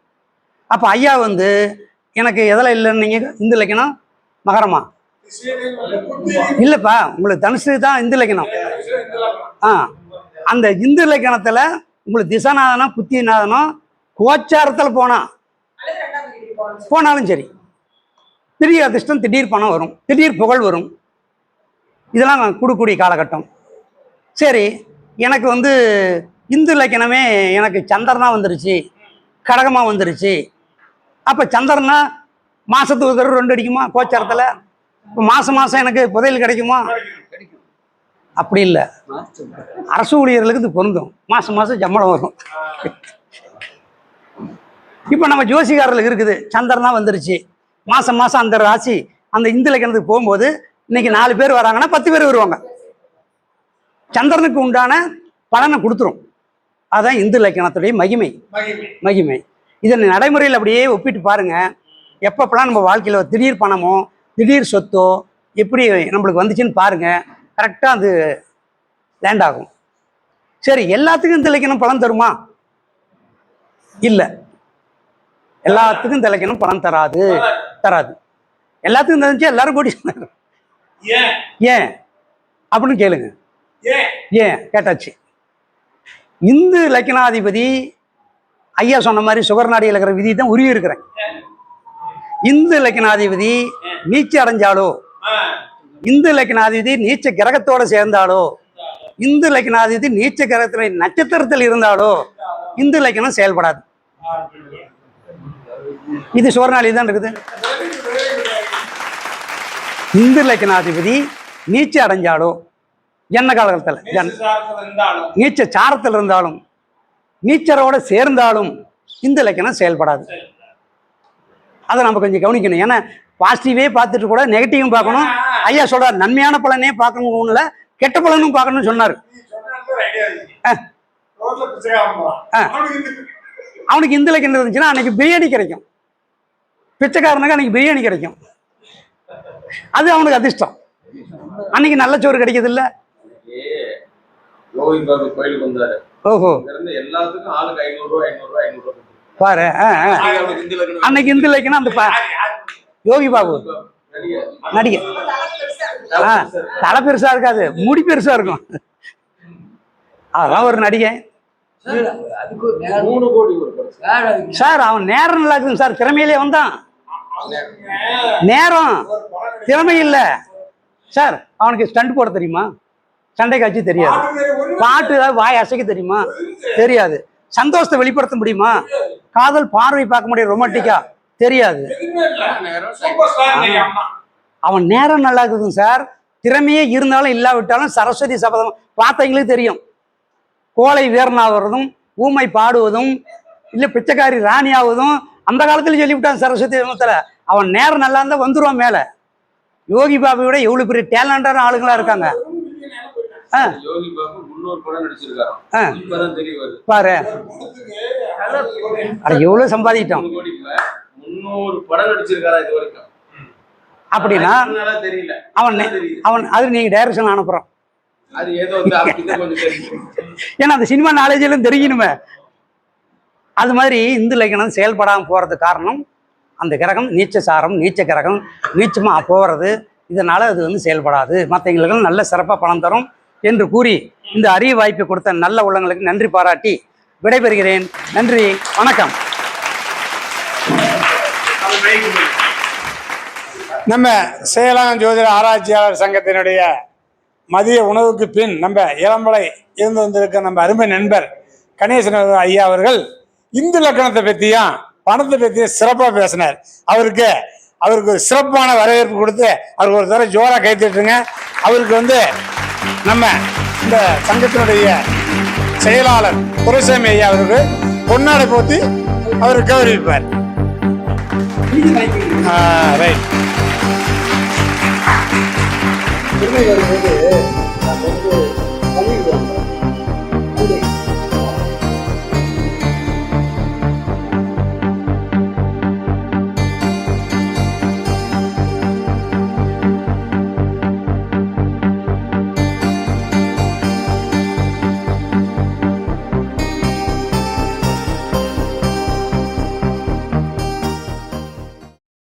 அப்போ ஐயா வந்து எனக்கு எதில் இல்லைன்னு நீங்கள் இந்து இலக்கணம் மகரமா இல்லைப்பா, உங்களுக்கு தனுசு தான் இந்து இலக்கணம். அந்த இந்து இலக்கணத்தில் உங்களுக்கு திசாநாதனோ புத்திநாதனோ கோச்சாரத்தில் போனாலும் சரி திடீர் அதிர்ஷ்டம், திடீர் பணம் வரும், திடீர் புகழ் வரும். இதெல்லாம் கொடுக்கக்கூடிய காலகட்டம். சரி, எனக்கு வந்து இந்து இலக்கணமே எனக்கு சந்திரனா வந்துருச்சு, கடகமாக வந்துருச்சு. அப்போ சந்திரனா மாதத்துக்கு ஒரு தடவை 2 அடிக்குமா கோச்சாரத்தில்? இப்போ மாதம் மாதம் எனக்கு புதையல் கிடைக்குமா? அப்படி இல்லை, அரசு ஊழியர்களுக்கு இது பொருந்தும், மாதம் மாதம் சம்பளம் வரும். இப்போ நம்ம ஜோசிகாரர்களுக்கு இருக்குது, சந்திரனா வந்துருச்சு, மாதம் மாதம் அந்த ராசி அந்த இந்து இலக்கணத்துக்கு போகும்போது இன்னைக்கு 4 பேர் வராங்கன்னா 10 பேர் வருவாங்க. சந்திரனுக்கு உண்டான பலனை கொடுத்துரும். அதுதான் இந்து இலக்கணத்துடைய மகிமை. இதை நடைமுறையில் அப்படியே ஒப்பிட்டு பாருங்க. எப்பப்பெல்லாம் நம்ம வாழ்க்கையில் திடீர் பணமோ திடீர் சொத்தோ எப்படி நம்மளுக்கு வந்துச்சுன்னு பாருங்க, கரெக்டாக அது லேண்ட் ஆகும். சரி, எல்லாத்துக்கும் இந்த இலக்கணம் பலன் தருமா? இல்லை, எல்லாத்துக்கும் இந்த இலக்கணம் பலன் தராது. எல்லாத்துக்கும் தெரிஞ்சு எல்லாரும் கூடி ஏன் அப்படின்னு கேளுங்க. ஏன் கேட்டாச்சு. இந்து இலக்கணாதிபதி ஐயா சொன்ன மாதிரி சுகர்நாடியில் இருக்கிற விதி தான் உருவி இருக்கிறேன். இந்து இலக்கணாதிபதி நீச்ச அடைஞ்சாலோ, இந்து இலக்கணாதிபதி நீச்ச கிரகத்தோட சேர்ந்தாலோ, இந்து இலக்கணாதிபதி நீச்ச கிரகத்தில் நட்சத்திரத்தில் இருந்தாலோ இந்து இலக்கணம் செயல்படாது. இது சுவர்நாளி தான் இருக்குது. இந்து இலக்கணாதிபதி நீச்ச அடைஞ்சாலோ, என்ன காலகட்டத்தில் நீச்ச சாரத்தில் இருந்தாலும் நீச்சரோட சேர்ந்தாலும் இந்த இலக்கணம் செயல்படாது. அதை நம்ம கொஞ்சம் கவனிக்கணும். ஏன்னா பாசிட்டிவே பார்த்துட்டு கூட நெகட்டிவும் பார்க்கணும். ஐயா சொல்றாரு, நன்மையான பலனே பார்க்கணும், இல்லை கெட்ட பலனும் பார்க்கணும்னு சொன்னார். அவனுக்கு இந்த இலக்கணம் இருந்துச்சுன்னா அன்னைக்கு பிரியாணி கிடைக்கும், பிச்சைக்காரனுக்கு அன்னைக்கு பிரியாணி கிடைக்கும், அது அவனுக்கு அதிர்ஷ்டம். அன்னைக்கு நல்ல சோறு கிடைக்கிறது இல்ல. ஓஹோ, எல்லாத்துக்கும் ஆளுக்கு 500 ரூபாய் 500 ரூபாய் பாரு. அன்னைக்கு இந்த இலக்கணம் அந்த யோகி பாபு நடிகை தலை பெருசா இருக்காது, முடி பெருசா இருக்கும். அதான் ஒரு நடிகை சார். அவன் நேரம் நல்லா இருக்குங்க சார், திறமையிலே வந்தான். நேரம் திறமை இல்லை சார். அவனுக்கு ஸ்டண்ட் போட தெரியுமா? சண்டை காட்சி தெரியாது. பாட்டு வாய் அசைக்க தெரியுமா? தெரியாது. சந்தோஷத்தை வெளிப்படுத்த முடியுமா? காதல் பார்வை பார்க்க முடியும், ரொமான்டிக்கா தெரியாது. அவன் நேரம் நல்லா இருக்குதுங்க சார். திறமையே இருந்தாலும் இல்லாவிட்டாலும் சரஸ்வதி சபதம் பார்த்தவங்களுக்கு தெரியும். கோலை வீரனாகிறதும், ஊமை பாடுவதும், இல்லை பிச்சைக்காரி ராணி ஆகுதும் அந்த காலத்துல சொல்லிவிட்டான் சரஸ்வதி சபதத்துல. அவன் நேரம் நல்லா இருந்தா வந்துருவான் மேல. யோகி பாபுவோட எவ்வளவு பெரிய டேலண்டான ஆளுங்களா இருக்காங்க. யோகி பாபு 300 படம் நடிச்சிருக்காரு. இப்பதான் தெரிய வருது பாரு, எவ்வளவு சம்பாதிட்டோம். 300 படம் நடிச்சிருக்காரா இது வரைக்கும். அப்படின்னா தெரியல. அவன் அது நீங்க டைரக்ஷன் அனுப்புறோம். அது ஏதோ கொஞ்சம் தெரியும். ஏன்னா அந்த சினிமா நாலேஜ் எல்லாம் தெரியணுமே. அது மாதிரி இந்து லக்னம் செயல்படாமல் போறதுக்கு காரணம் அந்த கிரகம் நீச்சசாரம், நீச்ச கிரகம் நீச்சமா போறது. இதனால அது வந்து செயல்படாது. மற்றவங்களுக்கு நல்ல சிறப்பாக பணம் தரும் என்று கூறி இந்த அரிய வாய்ப்பை கொடுத்த நல்ல உள்ளங்களுக்கு நன்றி பாராட்டி விடைபெறுகிறேன். நன்றி, வணக்கம். நம்ம சேலம் ஜோதிட ஆராய்ச்சியாளர் சங்கத்தினுடைய மதிய உணவுக்கு பின் நம்ம இளம்பலை இருந்து வந்திருக்க நம்ம அருமை நண்பர் கணேசன் ஐயா அவர்கள் இந்து லக்கணத்தை பற்றியும் பணத்தை பற்றியும் சிறப்பாக பேசினார். அவருக்கு ஒரு சிறப்பான வரவேற்பு கொடுத்து அவருக்கு ஒரு தடவை ஜோராக கைத்தட்டுங்க. அவருக்கு வந்து நம்ம இந்த சங்கத்தினுடைய செயலாளர் துரைசாமி ஐயா அவருக்கு பொன்னாடை போத்தி அவர் கௌரவிப்பார். ரைட். வரும்போது